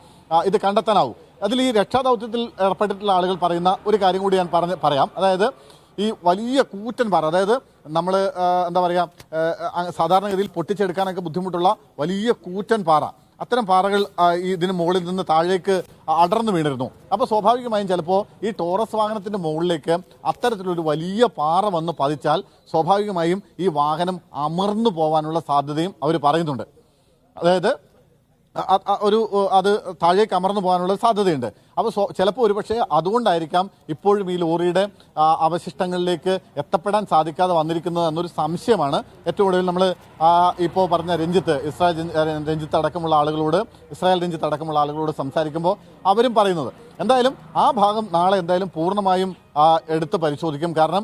ഇത് കണ്ടെത്താനാവൂ. അതിൽ ഈ രക്ഷാദൗത്യത്തിൽ ഏർപ്പെട്ടിട്ടുള്ള ആളുകൾ പറയുന്ന ഒരു കാര്യം കൂടി ഞാൻ പറയാം. അതായത് ഈ വലിയ കൂറ്റൻ പാറ, അതായത് നമ്മൾ എന്താ പറയുക, സാധാരണഗതിയിൽ പൊട്ടിച്ചെടുക്കാനൊക്കെ ബുദ്ധിമുട്ടുള്ള വലിയ കൂറ്റൻ പാറ, അത്തരം പാറകൾ ഇതിന് മുകളിൽ നിന്ന് താഴേക്ക് അടർന്നു വീണിരുന്നു. അപ്പോൾ സ്വാഭാവികമായും ചിലപ്പോൾ ഈ ടോറസ് വാഹനത്തിൻ്റെ മുകളിലേക്ക് അത്തരത്തിലൊരു വലിയ പാറ വന്ന് പതിച്ചാൽ സ്വാഭാവികമായും ഈ വാഹനം അമർന്നു പോകാനുള്ള സാധ്യതയും അവർ പറയുന്നുണ്ട്. അതായത് അത് താഴേക്ക് അമർന്നു പോകാനുള്ള സാധ്യതയുണ്ട്. അപ്പോൾ ചിലപ്പോൾ ഒരുപക്ഷെ അതുകൊണ്ടായിരിക്കാം ഇപ്പോഴും ഈ ലോറിയുടെ അവശിഷ്ടങ്ങളിലേക്ക് എത്തപ്പെടാൻ സാധിക്കാതെ വന്നിരിക്കുന്നത് എന്നൊരു സംശയമാണ്. ഏറ്റവും ഒടുവിൽ നമ്മൾ ഇപ്പോൾ പറഞ്ഞ ഇസ്രായേൽ രഞ്ജിത്ത് അടക്കമുള്ള ആളുകളോട് സംസാരിക്കുമ്പോൾ അവരും പറയുന്നത് എന്തായാലും ആ ഭാഗം നാളെ എന്തായാലും പൂർണ്ണമായും എടുത്ത് പരിശോധിക്കും. കാരണം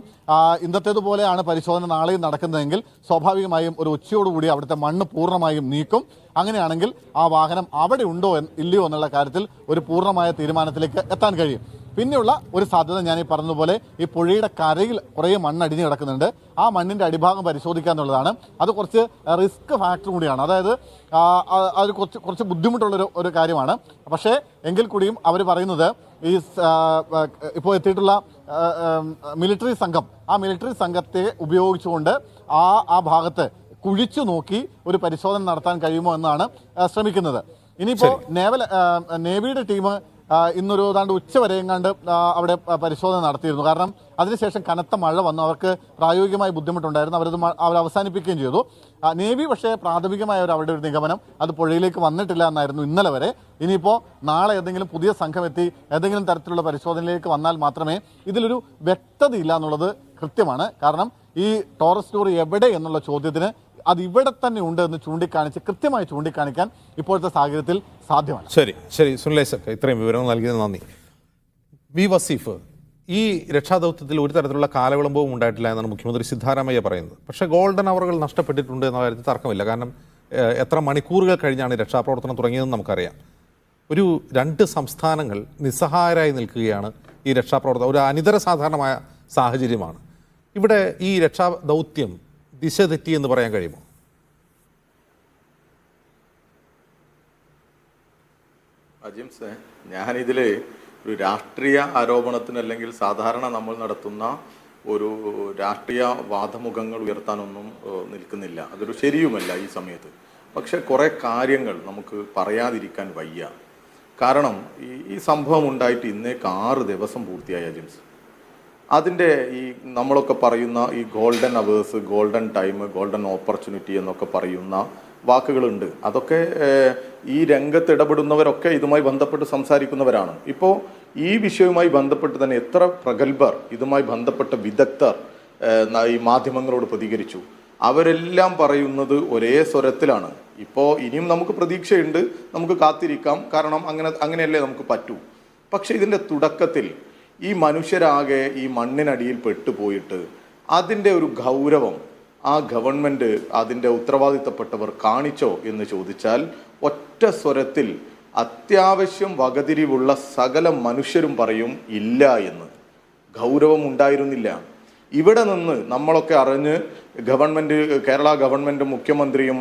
ഇന്നത്തേതുപോലെയാണ് പരിശോധന നാളെയും നടക്കുന്നതെങ്കിൽ സ്വാഭാവികമായും ഒരു ഉച്ചയോടുകൂടി അവിടുത്തെ മണ്ണ് പൂർണ്ണമായും നീക്കും. അങ്ങനെയാണെങ്കിൽ ആ വാഹനം അവിടെ ഉണ്ടോ ഇല്ലയോ എന്നുള്ള കാര്യത്തിൽ ഒരു പൂർണ്ണമായ തീരുമാനത്തിലേക്ക് എത്താൻ കഴിയും. പിന്നെയുള്ള ഒരു സാധ്യത ഞാൻ ഈ പറഞ്ഞതുപോലെ ഈ പുഴയുടെ കരയിൽ കുറേ മണ്ണ് അടിഞ്ഞു കിടക്കുന്നുണ്ട്. ആ മണ്ണിൻ്റെ അടിഭാഗം പരിശോധിക്കുക എന്നുള്ളതാണ്. അത് കുറച്ച് റിസ്ക് ഫാക്ടർ കൂടിയാണ്. അതായത് അത് കുറച്ച് ബുദ്ധിമുട്ടുള്ളൊരു ഒരു കാര്യമാണ്. പക്ഷേ എങ്കിൽ കൂടിയും അവർ പറയുന്നത് ഈ ഇപ്പോൾ എത്തിയിട്ടുള്ള മിലിറ്ററി സംഘം, ആ മിലിറ്ററി സംഘത്തെ ഉപയോഗിച്ചുകൊണ്ട് ആ ഭാഗത്ത് കുഴിച്ചു നോക്കി ഒരു പരിശോധന നടത്താൻ കഴിയുമോ എന്നാണ് ശ്രമിക്കുന്നത്. ഇനിയിപ്പോൾ നേവിയുടെ ടീം ഇന്നൊരു ഏതാണ്ട് ഉച്ചവരെ എങ്ങാണ്ട് അവിടെ പരിശോധന നടത്തിയിരുന്നു. കാരണം അതിനുശേഷം കനത്ത മഴ വന്നു, അവർക്ക് പ്രായോഗികമായി ബുദ്ധിമുട്ടുണ്ടായിരുന്നു. അവർ അവസാനിപ്പിക്കുകയും ചെയ്തു. നേവി പക്ഷേ പ്രാഥമികമായ അവരുടെ ഒരു നിഗമനം അത് പുഴയിലേക്ക് വന്നിട്ടില്ല എന്നായിരുന്നു ഇന്നലെ വരെ. ഇനിയിപ്പോൾ നാളെ ഏതെങ്കിലും പുതിയ സംഘം എത്തി ഏതെങ്കിലും തരത്തിലുള്ള പരിശോധനയിലേക്ക് വന്നാൽ മാത്രമേ ഇതിലൊരു വ്യക്തതയില്ല എന്നുള്ളത് കൃത്യമാണ്. കാരണം ഈ ടോറസ് ലോറി എവിടെ എന്നുള്ള ചോദ്യത്തിന് അത് ഇവിടെ തന്നെ ഉണ്ട് എന്ന് കൃത്യമായി ചൂണ്ടിക്കാണിക്കാൻ ഇപ്പോഴത്തെ സാഹചര്യത്തിൽ സാധ്യമല്ല. ശരി സുനിലേശൊക്കെ ഇത്രയും വിവരങ്ങൾ നൽകിയത് നന്ദി. വി വസീഫ്, ഈ രക്ഷാദൗത്യത്തിൽ ഒരു തരത്തിലുള്ള കാലവിളംബവും ഉണ്ടായിട്ടില്ല എന്നാണ് മുഖ്യമന്ത്രി സിദ്ധാരാമയ്യ പറയുന്നത്. പക്ഷേ ഗോൾഡൻ അവറുകൾ നഷ്ടപ്പെട്ടിട്ടുണ്ട് എന്ന കാര്യത്തിൽ തർക്കമില്ല. കാരണം എത്ര മണിക്കൂറുകൾ കഴിഞ്ഞാണ് രക്ഷാപ്രവർത്തനം തുടങ്ങിയതെന്ന് നമുക്കറിയാം. ഒരു 2 സംസ്ഥാനങ്ങൾ നിസ്സഹായരായി നിൽക്കുകയാണ്. ഈ രക്ഷാപ്രവർത്തനം ഒരു അനിതര സാധാരണമായ സാഹചര്യമാണ്. ഇവിടെ ഈ രക്ഷാദൗത്യം ദിശ തെറ്റി എന്ന് പറയാൻ കഴിയുമോ? അജിംസെ, ഞാനിതിൽ ഒരു രാഷ്ട്രീയ ആരോപണത്തിന് അല്ലെങ്കിൽ സാധാരണ നമ്മൾ നടത്തുന്ന ഒരു രാഷ്ട്രീയ വാദമുഖങ്ങൾ ഉയർത്താനൊന്നും നിൽക്കുന്നില്ല. അതൊരു ശരിയുമല്ല ഈ സമയത്ത്. പക്ഷെ കുറേ കാര്യങ്ങൾ നമുക്ക് പറയാതിരിക്കാൻ വയ്യ. കാരണം ഈ സംഭവം ഉണ്ടായിട്ട് ഇന്നേക്ക് 6 ദിവസം പൂർത്തിയായ ജിംസ്. അതിൻ്റെ ഈ നമ്മളൊക്കെ പറയുന്ന ഈ golden hours, golden time, golden opportunity എന്നൊക്കെ പറയുന്ന വാക്കുകളുണ്ട്. അതൊക്കെ ഈ രംഗത്ത് ഇടപെടുന്നവരൊക്കെ ഇതുമായി ബന്ധപ്പെട്ട് സംസാരിക്കുന്നവരാണ്. ഇപ്പോൾ ഈ വിഷയവുമായി ബന്ധപ്പെട്ട് തന്നെ എത്ര പ്രഗത്ഭർ, ഇതുമായി ബന്ധപ്പെട്ട വിദഗ്ധർ ഈ മാധ്യമങ്ങളോട് പ്രതികരിച്ചു. അവരെല്ലാം പറയുന്നത് ഒരേ സ്വരത്തിലാണ്. ഇപ്പോൾ ഇനിയും നമുക്ക് പ്രതീക്ഷയുണ്ട്, നമുക്ക് കാത്തിരിക്കാം, കാരണം അങ്ങനെയല്ലേ നമുക്ക് പറ്റൂ. പക്ഷേ ഇതിൻ്റെ തുടക്കത്തിൽ ഈ മനുഷ്യരാകെ ഈ മണ്ണിനടിയിൽ പെട്ടുപോയിട്ട് അതിൻ്റെ ഒരു ഗൗരവം ആ ഗവൺമെൻറ്, അതിൻ്റെ ഉത്തരവാദിത്തപ്പെട്ടവർ കാണിച്ചോ എന്ന് ചോദിച്ചാൽ ഒറ്റ സ്വരത്തിൽ അത്യാവശ്യം വകതിരിവുള്ള സകല മനുഷ്യരും പറയും ഇല്ല എന്ന്. ഗൗരവം ഉണ്ടായിരുന്നില്ല. ഇവിടെ നിന്ന് നമ്മളൊക്കെ അറിഞ്ഞ് ഗവൺമെൻറ്, കേരള ഗവൺമെൻറ്, മുഖ്യമന്ത്രിയും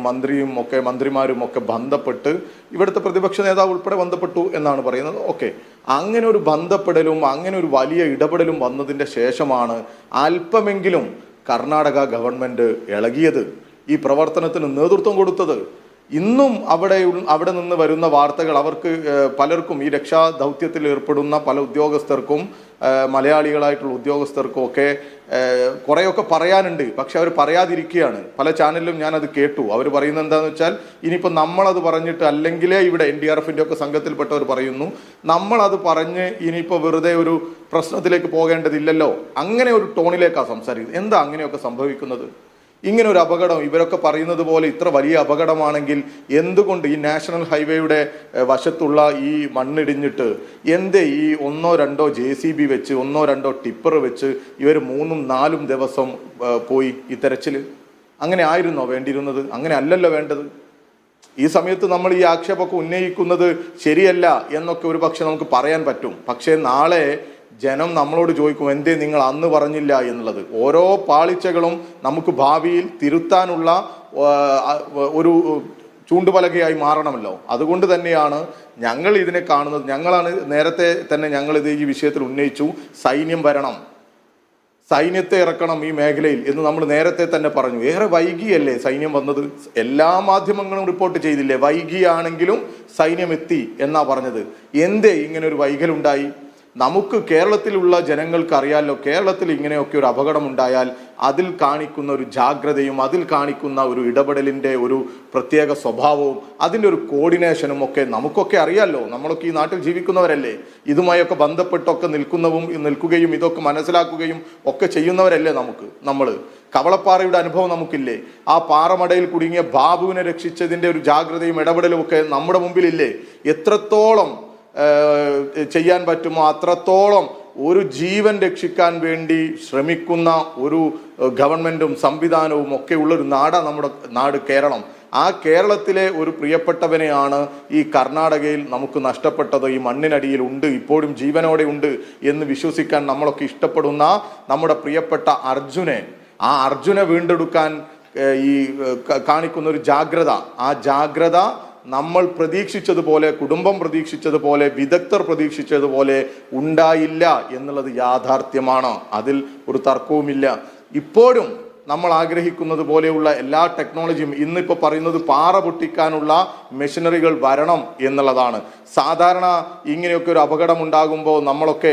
മന്ത്രിമാരും ഒക്കെ ബന്ധപ്പെട്ട് ഇവിടുത്തെ പ്രതിപക്ഷ നേതാവ് ഉൾപ്പെടെ ബന്ധപ്പെട്ടു എന്നാണ് പറയുന്നത്. ഓക്കെ, അങ്ങനെ ഒരു ബന്ധപ്പെടലും അങ്ങനെ ഒരു വലിയ ഇടപെടലും വന്നതിൻ്റെ ശേഷമാണ് അല്പമെങ്കിലും കർണാടക ഗവൺമെൻറ് ഇളകിയത്, ഈ പ്രവർത്തനത്തിന് നേതൃത്വം കൊടുത്തത്. ഇന്നും അവിടെ നിന്ന് വരുന്ന വാർത്തകൾ അവർക്ക് പലർക്കും, ഈ രക്ഷാദൗത്യത്തിൽ ഏർപ്പെടുന്ന പല ഉദ്യോഗസ്ഥർക്കും, മലയാളികളായിട്ടുള്ള ഉദ്യോഗസ്ഥർക്കും ഒക്കെ കുറേയൊക്കെ പറയാനുണ്ട്. പക്ഷെ അവർ പറയാതിരിക്കുകയാണ്. പല ചാനലിലും ഞാനത് കേട്ടു. അവർ പറയുന്നത് എന്താണെന്ന് വെച്ചാൽ, ഇനിയിപ്പോൾ നമ്മളത് പറഞ്ഞിട്ട്, അല്ലെങ്കിലേ ഇവിടെ NDRFൻ്റെ ഒക്കെ സംഘത്തിൽപ്പെട്ടവർ പറയുന്നു, നമ്മളത് പറഞ്ഞ് ഇനിയിപ്പോൾ വെറുതെ ഒരു പ്രശ്നത്തിലേക്ക് പോകേണ്ടതില്ലല്ലോ, അങ്ങനെ ഒരു ടോണിലേക്കാണ് സംസാരിക്കുന്നത്. എന്താ അങ്ങനെയൊക്കെ സംഭവിക്കുന്നത്? ഇങ്ങനെ ഒരു അപകടം ഇവരൊക്കെ പറയുന്നത് പോലെ ഇത്ര വലിയ അപകടമാണെങ്കിൽ എന്തുകൊണ്ട് ഈ നാഷണൽ ഹൈവേയുടെ വശത്തുള്ള ഈ മണ്ണിടിഞ്ഞിട്ട് എന്തേ ഈ 1-2 JCB വെച്ച് 1-2 ടിപ്പർ വെച്ച് ഇവർ 3-4 ദിവസം പോയി ഈ തെരച്ചിൽ? അങ്ങനെ ആയിരുന്നോ വേണ്ടിയിരുന്നത്? അങ്ങനെ അല്ലല്ലോ വേണ്ടത്. ഈ സമയത്ത് നമ്മൾ ഈ ആക്ഷേപമൊക്കെ ഉന്നയിക്കുന്നത് ശരിയല്ല എന്നൊക്കെ ഒരു പക്ഷെ നമുക്ക് പറയാൻ പറ്റും. പക്ഷേ നാളെ ജനം നമ്മളോട് ചോദിക്കും, എന്തേ നിങ്ങൾ അന്ന് പറഞ്ഞില്ല എന്നുള്ളത്. ഓരോ പാളിച്ചകളും നമുക്ക് ഭാവിയിൽ തിരുത്താനുള്ള ഒരു ചൂണ്ടുപലകയായി മാറണമല്ലോ. അതുകൊണ്ട് തന്നെയാണ് ഞങ്ങൾ ഇതിനെ കാണുന്നത്. ഞങ്ങളാണ് നേരത്തെ തന്നെ ഞങ്ങളിത് ഈ വിഷയത്തിൽ ഉന്നയിച്ചു, സൈന്യം വരണം, സൈന്യത്തെ ഇറക്കണം ഈ മേഖലയിൽ എന്ന് നമ്മൾ നേരത്തെ തന്നെ പറഞ്ഞു. ഏറെ വൈകിയല്ലേ സൈന്യം വന്നത്? എല്ലാ മാധ്യമങ്ങളും റിപ്പോർട്ട് ചെയ്തില്ലേ, വൈകിയാണെങ്കിലും സൈന്യം എത്തി എന്നാ പറഞ്ഞത്. എന്തേ ഇങ്ങനെ ഒരു വൈകലുണ്ടായി? നമുക്ക് കേരളത്തിലുള്ള ജനങ്ങൾക്ക് അറിയാമല്ലോ, കേരളത്തിൽ ഇങ്ങനെയൊക്കെ ഒരു അപകടം ഉണ്ടായാൽ അതിൽ കാണിക്കുന്ന ഒരു ജാഗ്രതയും അതിൽ കാണിക്കുന്ന ഒരു ഇടപെടലിൻ്റെ ഒരു പ്രത്യേക സ്വഭാവവും അതിൻ്റെ ഒരു കോർഡിനേഷനും ഒക്കെ നമുക്കൊക്കെ അറിയാമല്ലോ. നമ്മളൊക്കെ ഈ നാട്ടിൽ ജീവിക്കുന്നവരല്ലേ, ഇതുമായൊക്കെ ബന്ധപ്പെട്ടൊക്കെ നിൽക്കുകയും ഇതൊക്കെ മനസ്സിലാക്കുകയും ഒക്കെ ചെയ്യുന്നവരല്ലേ നമ്മൾ. കവളപ്പാറയുടെ അനുഭവം നമുക്കില്ലേ? ആ പാറമടയിൽ കുടുങ്ങിയ ബാബുവിനെ രക്ഷിച്ചതിൻ്റെ ഒരു ജാഗ്രതയും ഇടപെടലും ഒക്കെ നമ്മുടെ മുമ്പിലില്ലേ? എത്രത്തോളം ചെയ്യാൻ പറ്റുമോ അത്രത്തോളം ഒരു ജീവൻ രക്ഷിക്കാൻ വേണ്ടി ശ്രമിക്കുന്ന ഒരു ഗവൺമെൻറ്റും സംവിധാനവും ഒക്കെ ഉള്ളൊരു നാടാണ് നമ്മുടെ നാട് കേരളം. ആ കേരളത്തിലെ ഒരു പ്രിയപ്പെട്ടവനെയാണ് ഈ കർണാടകയിൽ നമുക്ക് നഷ്ടപ്പെട്ടത്. ഈ മണ്ണിനടിയിൽ ഉണ്ട്, ഇപ്പോഴും ജീവനോടെ ഉണ്ട് എന്ന് വിശ്വസിക്കാൻ നമ്മളൊക്കെ ഇഷ്ടപ്പെടുന്ന നമ്മുടെ പ്രിയപ്പെട്ട ആ അർജുനെ വീണ്ടെടുക്കാൻ ഈ കാണിക്കുന്ന ഒരു ജാഗ്രത, ആ ജാഗ്രത നമ്മൾ പ്രതീക്ഷിച്ചതുപോലെ, കുടുംബം പ്രതീക്ഷിച്ചതുപോലെ, വിദഗ്ധർ പ്രതീക്ഷിച്ചതുപോലെ ഉണ്ടായില്ല എന്നുള്ളത് യാഥാർത്ഥ്യമാണ്. അതിൽ ഒരു തർക്കവുമില്ല. ഇപ്പോഴും നമ്മൾ ആഗ്രഹിക്കുന്നത് പോലെയുള്ള എല്ലാ ടെക്നോളജിയും, ഇന്നിപ്പോൾ പറയുന്നത് പാറ പൊട്ടിക്കാനുള്ള മെഷീനറികൾ വരണം എന്നുള്ളതാണ്. സാധാരണ ഇങ്ങനെയൊക്കെ ഒരു അപകടം ഉണ്ടാകുമ്പോൾ നമ്മളൊക്കെ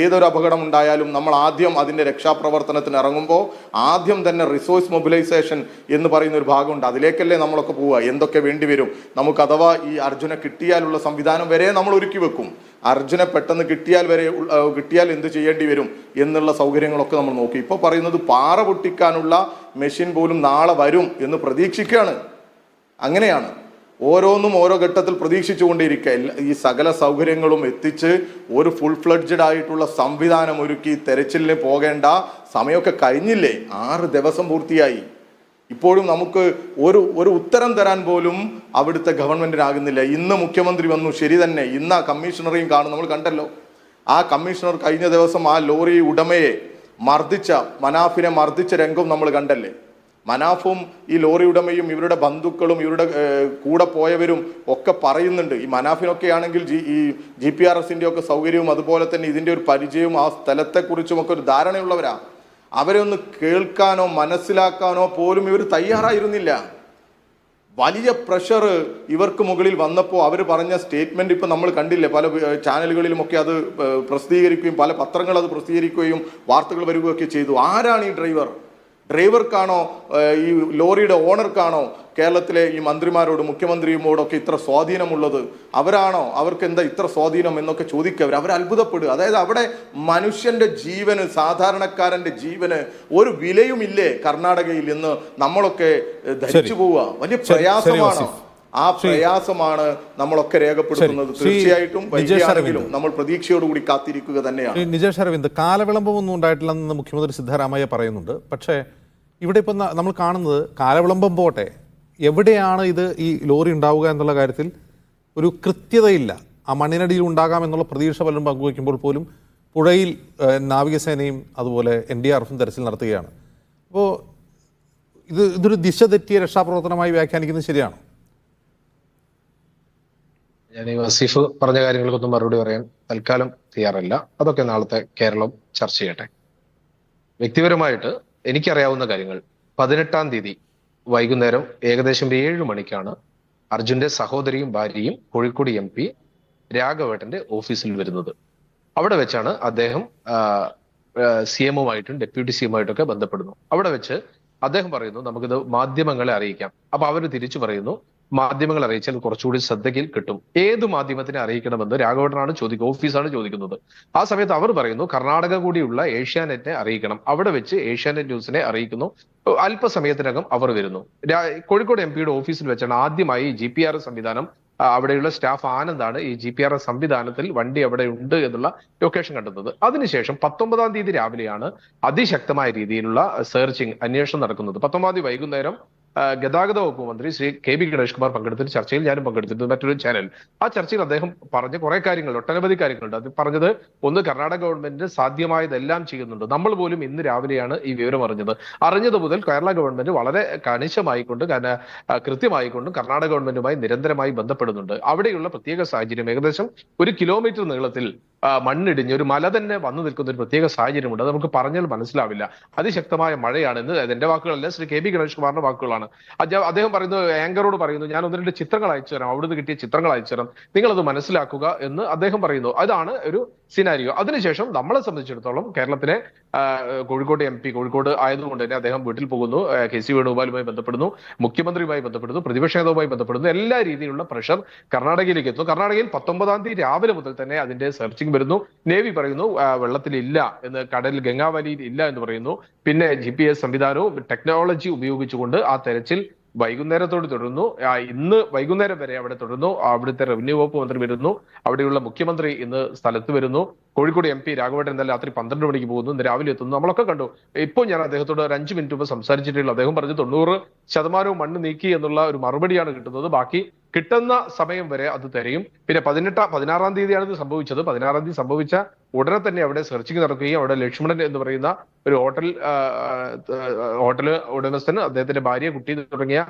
ഏതൊരു അപകടം ഉണ്ടായാലും നമ്മൾ ആദ്യം അതിൻ്റെ രക്ഷാപ്രവർത്തനത്തിന് ഇറങ്ങുമ്പോൾ ആദ്യം തന്നെ റിസോഴ്സ് മൊബിലൈസേഷൻ എന്ന് പറയുന്ന ഒരു ഭാഗമുണ്ട്. അതിലേക്കല്ലേ നമ്മളൊക്കെ പോവുക. എന്തൊക്കെ വേണ്ടി വരും നമുക്ക്, അഥവാ ഈ അർജുനെ കിട്ടിയാലുള്ള സംവിധാനം വരെ നമ്മൾ ഒരുക്കി വെക്കും. അർജുനെ പെട്ടെന്ന് കിട്ടിയാൽ എന്ത് ചെയ്യേണ്ടി വരും എന്നുള്ള സൗകര്യങ്ങളൊക്കെ നമ്മൾ നോക്കി. ഇപ്പോൾ പറയുന്നത് പാറ പൊട്ടിക്കാനുള്ള മെഷീൻ പോലും നാളെ വരും എന്ന് പ്രതീക്ഷിക്കുകയാണ്. അങ്ങനെയാണ് ഓരോന്നും ഓരോ ഘട്ടത്തിൽ പ്രതീക്ഷിച്ചുകൊണ്ടിരിക്കുക. ഈ സകല സൗകര്യങ്ങളും എത്തിച്ച് ഒരു ഫുൾ ഫ്ലഡ്ജഡ് ആയിട്ടുള്ള സംവിധാനം ഒരുക്കി തെരച്ചിലിന് പോകേണ്ട സമയമൊക്കെ കഴിഞ്ഞില്ലേ? 6 ദിവസം പൂർത്തിയായി. ഇപ്പോഴും നമുക്ക് ഒരു ഉത്തരം തരാൻ പോലും അവിടുത്തെ ഗവൺമെന്റിനാകുന്നില്ല. ഇന്ന് മുഖ്യമന്ത്രി വന്നു, ശരി തന്നെ, ഇന്ന് ആ കമ്മീഷണറെയും നമ്മൾ കണ്ടല്ലോ. ആ കമ്മീഷണർ കഴിഞ്ഞ ദിവസം ആ ലോറി ഉടമയെ മനാഫിനെ മർദ്ദിച്ച രംഗം നമ്മൾ കണ്ടല്ലേ. മനാഫും ഈ ലോറി ഉടമയും ഇവരുടെ ബന്ധുക്കളും ഇവരുടെ കൂടെ പോയവരും ഒക്കെ പറയുന്നുണ്ട്. ഈ മനാഫിനൊക്കെ ആണെങ്കിൽ ഈ GPRSന്റെ ഒക്കെ സൗകര്യവും അതുപോലെ തന്നെ ഇതിൻ്റെ ഒരു പരിചയവും ആ സ്ഥലത്തെക്കുറിച്ചും ഒക്കെ ഒരു ധാരണയുള്ളവരാ. അവരെ ഒന്ന് കേൾക്കാനോ മനസ്സിലാക്കാനോ പോലും ഇവർ തയ്യാറായിരുന്നില്ല. വലിയ പ്രഷർ ഇവർക്ക് മുകളിൽ വന്നപ്പോൾ അവർ പറഞ്ഞ സ്റ്റേറ്റ്മെന്റ് ഇപ്പം നമ്മൾ കണ്ടില്ലേ, പല ചാനലുകളിലുമൊക്കെ അത് പ്രസിദ്ധീകരിക്കുകയും പല പത്രങ്ങൾ അത് പ്രസിദ്ധീകരിക്കുകയും വാർത്തകൾ വരികയൊക്കെ ചെയ്തു. ആരാണ് ഈ ഡ്രൈവർക്കാണോ ഈ ലോറിയുടെ ഓണർക്കാണോ കേരളത്തിലെ ഈ മന്ത്രിമാരോട് മുഖ്യമന്ത്രിയോടൊക്കെ ഇത്ര സ്വാധീനമുള്ളത്? അവരാണോ? അവർക്ക് എന്താ ഇത്ര സ്വാധീനം എന്നൊക്കെ ചോദിക്കുക. അവർ അത്ഭുതപ്പെടുക. അതായത് അവിടെ മനുഷ്യന്റെ ജീവന്, സാധാരണക്കാരന്റെ ജീവന് ഒരു വിലയുമില്ലേ കർണാടകയിൽ എന്ന് നമ്മളൊക്കെ ധരിച്ചു പോവുക. വലിയ പ്രയാസമാണ്. ആ പ്രയാസമാണ് നമ്മളൊക്കെ രേഖപ്പെടുത്തുന്നത്. തീർച്ചയായിട്ടും വൈകിയാണെങ്കിലും നമ്മൾ പ്രതീക്ഷയോടുകൂടി കാത്തിരിക്കുക തന്നെയാണ്. നിജേഷ് അരവിന്ദ്, കാലവിളംബമൊന്നും ഉണ്ടായിട്ടില്ലെന്ന് മുഖ്യമന്ത്രി സിദ്ധരാമയ്യ പറയുന്നുണ്ട്. പക്ഷേ ഇവിടെ ഇപ്പം നമ്മൾ കാണുന്നത് കാലവിളംബം പോട്ടെ, എവിടെയാണ് ഇത് ഈ ലോറി ഉണ്ടാവുക എന്നുള്ള കാര്യത്തിൽ ഒരു കൃത്യതയില്ല. ആ മണ്ണിനടിയിൽ ഉണ്ടാകാമെന്നുള്ള പ്രതീക്ഷ പലരും പങ്കുവയ്ക്കുമ്പോൾ പോലും പുഴയിൽ നാവികസേനയും അതുപോലെ NDRFും തെരച്ചിൽ നടത്തുകയാണ്. അപ്പോൾ ഇതൊരു ദിശ തെറ്റിയ രക്ഷാപ്രവർത്തനമായി വ്യാഖ്യാനിക്കുന്നത് ശരിയാണോ? ഞാൻ ഈ വസീഫ് പറഞ്ഞ കാര്യങ്ങൾക്കൊന്നും മറുപടി പറയാൻ തൽക്കാലം തയ്യാറല്ല. അതൊക്കെ നാളത്തെ കേരളം ചർച്ച ചെയ്യട്ടെ. വ്യക്തിപരമായിട്ട് എനിക്കറിയാവുന്ന കാര്യങ്ങൾ, 18-ാം തീയതി വൈകുന്നേരം ഏകദേശം 7 മണിക്കാണ് അർജുന്റെ സഹോദരിയും ഭാര്യയും കോഴിക്കോട് MP രാഘവേട്ടന്റെ ഓഫീസിൽ വരുന്നത്. അവിടെ വെച്ചാണ് അദ്ദേഹം CM-ഉമായിട്ടും ഡെപ്യൂട്ടി CM-ആയിട്ടൊക്കെ ബന്ധപ്പെടുന്നു. അവിടെ വെച്ച് അദ്ദേഹം പറയുന്നു നമുക്കിത് മാധ്യമങ്ങളെ അറിയിക്കാം. അപ്പൊ അവർ തിരിച്ചു പറയുന്നു മാധ്യമങ്ങൾ അറിയിച്ചാൽ കുറച്ചുകൂടി ശ്രദ്ധയിൽ കിട്ടും. ഏത് മാധ്യമത്തിനെ അറിയിക്കണമെന്ന് രാഘവേട്ടനാണ് ഓഫീസാണ് ചോദിക്കുന്നത്. ആ സമയത്ത് അവർ പറയുന്നു കർണാടക കൂടിയുള്ള ഏഷ്യാനെറ്റിനെ അറിയിക്കണം. അവിടെ വെച്ച് ഏഷ്യാനെറ്റ് ന്യൂസിനെ അറിയിക്കുന്നു. അല്പസമയത്തിനകം അവർ വരുന്നു. കോഴിക്കോട് MP-യുടെ ഓഫീസിൽ വെച്ചാണ് ആദ്യമായി GPRS സംവിധാനം, അവിടെയുള്ള സ്റ്റാഫ് ആനന്ദാണ് ഈ GPRS സംവിധാനത്തിൽ വണ്ടി അവിടെ ഉണ്ട് എന്നുള്ള ലൊക്കേഷൻ കണ്ടെത്തുന്നത്. അതിനുശേഷം 19-ാം തീയതി രാവിലെയാണ് അതിശക്തമായ രീതിയിലുള്ള സെർച്ചിങ്, അന്വേഷണം നടക്കുന്നത്. 19-ാം തീയതി വൈകുന്നേരം ഗതാഗത വകുപ്പ് മന്ത്രി ശ്രീ KB ഗണേഷ് കുമാർ പങ്കെടുത്തൊരു ചർച്ചയിൽ ഞാനും പങ്കെടുത്തിരുന്നു, മറ്റൊരു ചാനൽ. ആ ചർച്ചയിൽ അദ്ദേഹം പറഞ്ഞ കുറെ കാര്യങ്ങൾ, ഒട്ടനവധി കാര്യങ്ങളുണ്ട്. അത് പറഞ്ഞത്, ഒന്ന്, കർണാടക ഗവൺമെന്റ് സാധ്യമായതെല്ലാം ചെയ്യുന്നുണ്ട്. നമ്മൾ പോലും ഇന്ന് രാവിലെയാണ് ഈ വിവരം അറിഞ്ഞത് മുതൽ കേരള ഗവൺമെന്റ് വളരെ കണിശമായിക്കൊണ്ട് കൃത്യമായിക്കൊണ്ടും കർണാടക ഗവൺമെന്റുമായി നിരന്തരമായി ബന്ധപ്പെടുന്നുണ്ട്. അവിടെയുള്ള പ്രത്യേക സാഹചര്യം, ഏകദേശം 1 കിലോമീറ്റർ നീളത്തിൽ മണ്ണിടിഞ്ഞ് ഒരു മല തന്നെ വന്നു നിൽക്കുന്ന ഒരു പ്രത്യേക സാഹചര്യമുണ്ട്. അത് നമുക്ക് പറഞ്ഞാൽ മനസ്സിലാവില്ല. അതിശക്തമായ മഴയാണെന്ന് എന്റെ വാക്കുകളല്ല, ശ്രീ KB ഗണേഷ് കുമാറിന്റെ വാക്കുകളാണ്. അദ്ദേഹം പറയുന്നു, ആങ്കറോട് പറയുന്നു, ഞാൻ 1-2 ചിത്രങ്ങൾ അയച്ചു തരാം, അവിടുന്ന് കിട്ടിയ ചിത്രങ്ങൾ അയച്ചു തരാം, നിങ്ങളത് മനസ്സിലാക്കുക എന്ന് അദ്ദേഹം പറയുന്നു. അതാണ് ഒരു സിനാരിയോ. അതിനുശേഷം നമ്മളെ സംബന്ധിച്ചിടത്തോളം കേരളത്തിലെ കോഴിക്കോട് MP, കോഴിക്കോട് ആയതുകൊണ്ട് തന്നെ അദ്ദേഹം വീട്ടിൽ പോകുന്നു, KC വേണുഗോപാലുമായി ബന്ധപ്പെടുന്നു, മുഖ്യമന്ത്രിയുമായി ബന്ധപ്പെടുന്നു, പ്രതിപക്ഷ നേതാവുമായി ബന്ധപ്പെടുന്നു. എല്ലാ രീതിയിലുള്ള പ്രഷർ കർണാടകയിലേക്ക് എത്തുന്നു. കർണാടകയിൽ 19-ാം തീയതി രാവിലെ മുതൽ തന്നെ അതിന്റെ സെർച്ചിങ് വരുന്നു. നേവി പറയുന്നു വെള്ളത്തിലില്ല എന്ന്, കടലിൽ ഗംഗാവലിയിൽ ഇല്ല എന്ന് പറയുന്നു. പിന്നെ GPS സംവിധാനവും ടെക്നോളജി ഉപയോഗിച്ചുകൊണ്ട് ആ തെരച്ചിൽ വൈകുന്നേരത്തോട് തുടരുന്നു. ഇന്ന് വൈകുന്നേരം വരെ അവിടെ തുടരുന്നു. അവിടുത്തെ റവന്യൂ വകുപ്പ് മന്ത്രി വരുന്നു, അവിടെയുള്ള മുഖ്യമന്ത്രി ഇന്ന് സ്ഥലത്ത് വരുന്നു. കോഴിക്കോട് MP രാഘവേട്ടൻ ഇന്നലെ രാത്രി 12 മണിക്ക് പോകുന്നു, ഇന്ന് രാവിലെ എത്തുന്നു. നമ്മളൊക്കെ കണ്ടു. ഇപ്പോൾ ഞാൻ അദ്ദേഹത്തോട് ഒരു 5 മിനിറ്റ് മുമ്പ് സംസാരിച്ചിട്ടുള്ള അദ്ദേഹം പറഞ്ഞു 90% മണ്ണ് നീക്കി എന്നുള്ള ഒരു മറുപടിയാണ് കിട്ടുന്നത്. ബാക്കി കിട്ടുന്ന സമയം വരെ അത് തരയും. പിന്നെ 16-ാം തീയതിയാണ് ഇത് സംഭവിച്ചത്. 16-ാം തീയതി സംഭവിച്ച ഉടനെ തന്നെ അവിടെ സെർച്ചിങ് നടക്കുകയും അവിടെ ലക്ഷ്മണൻ എന്ന് പറയുന്ന ഒരു ഹോട്ടൽ ഉടമസ്ഥൻ, അദ്ദേഹത്തിന്റെ ഭാര്യ, കുട്ടി തുടങ്ങിയ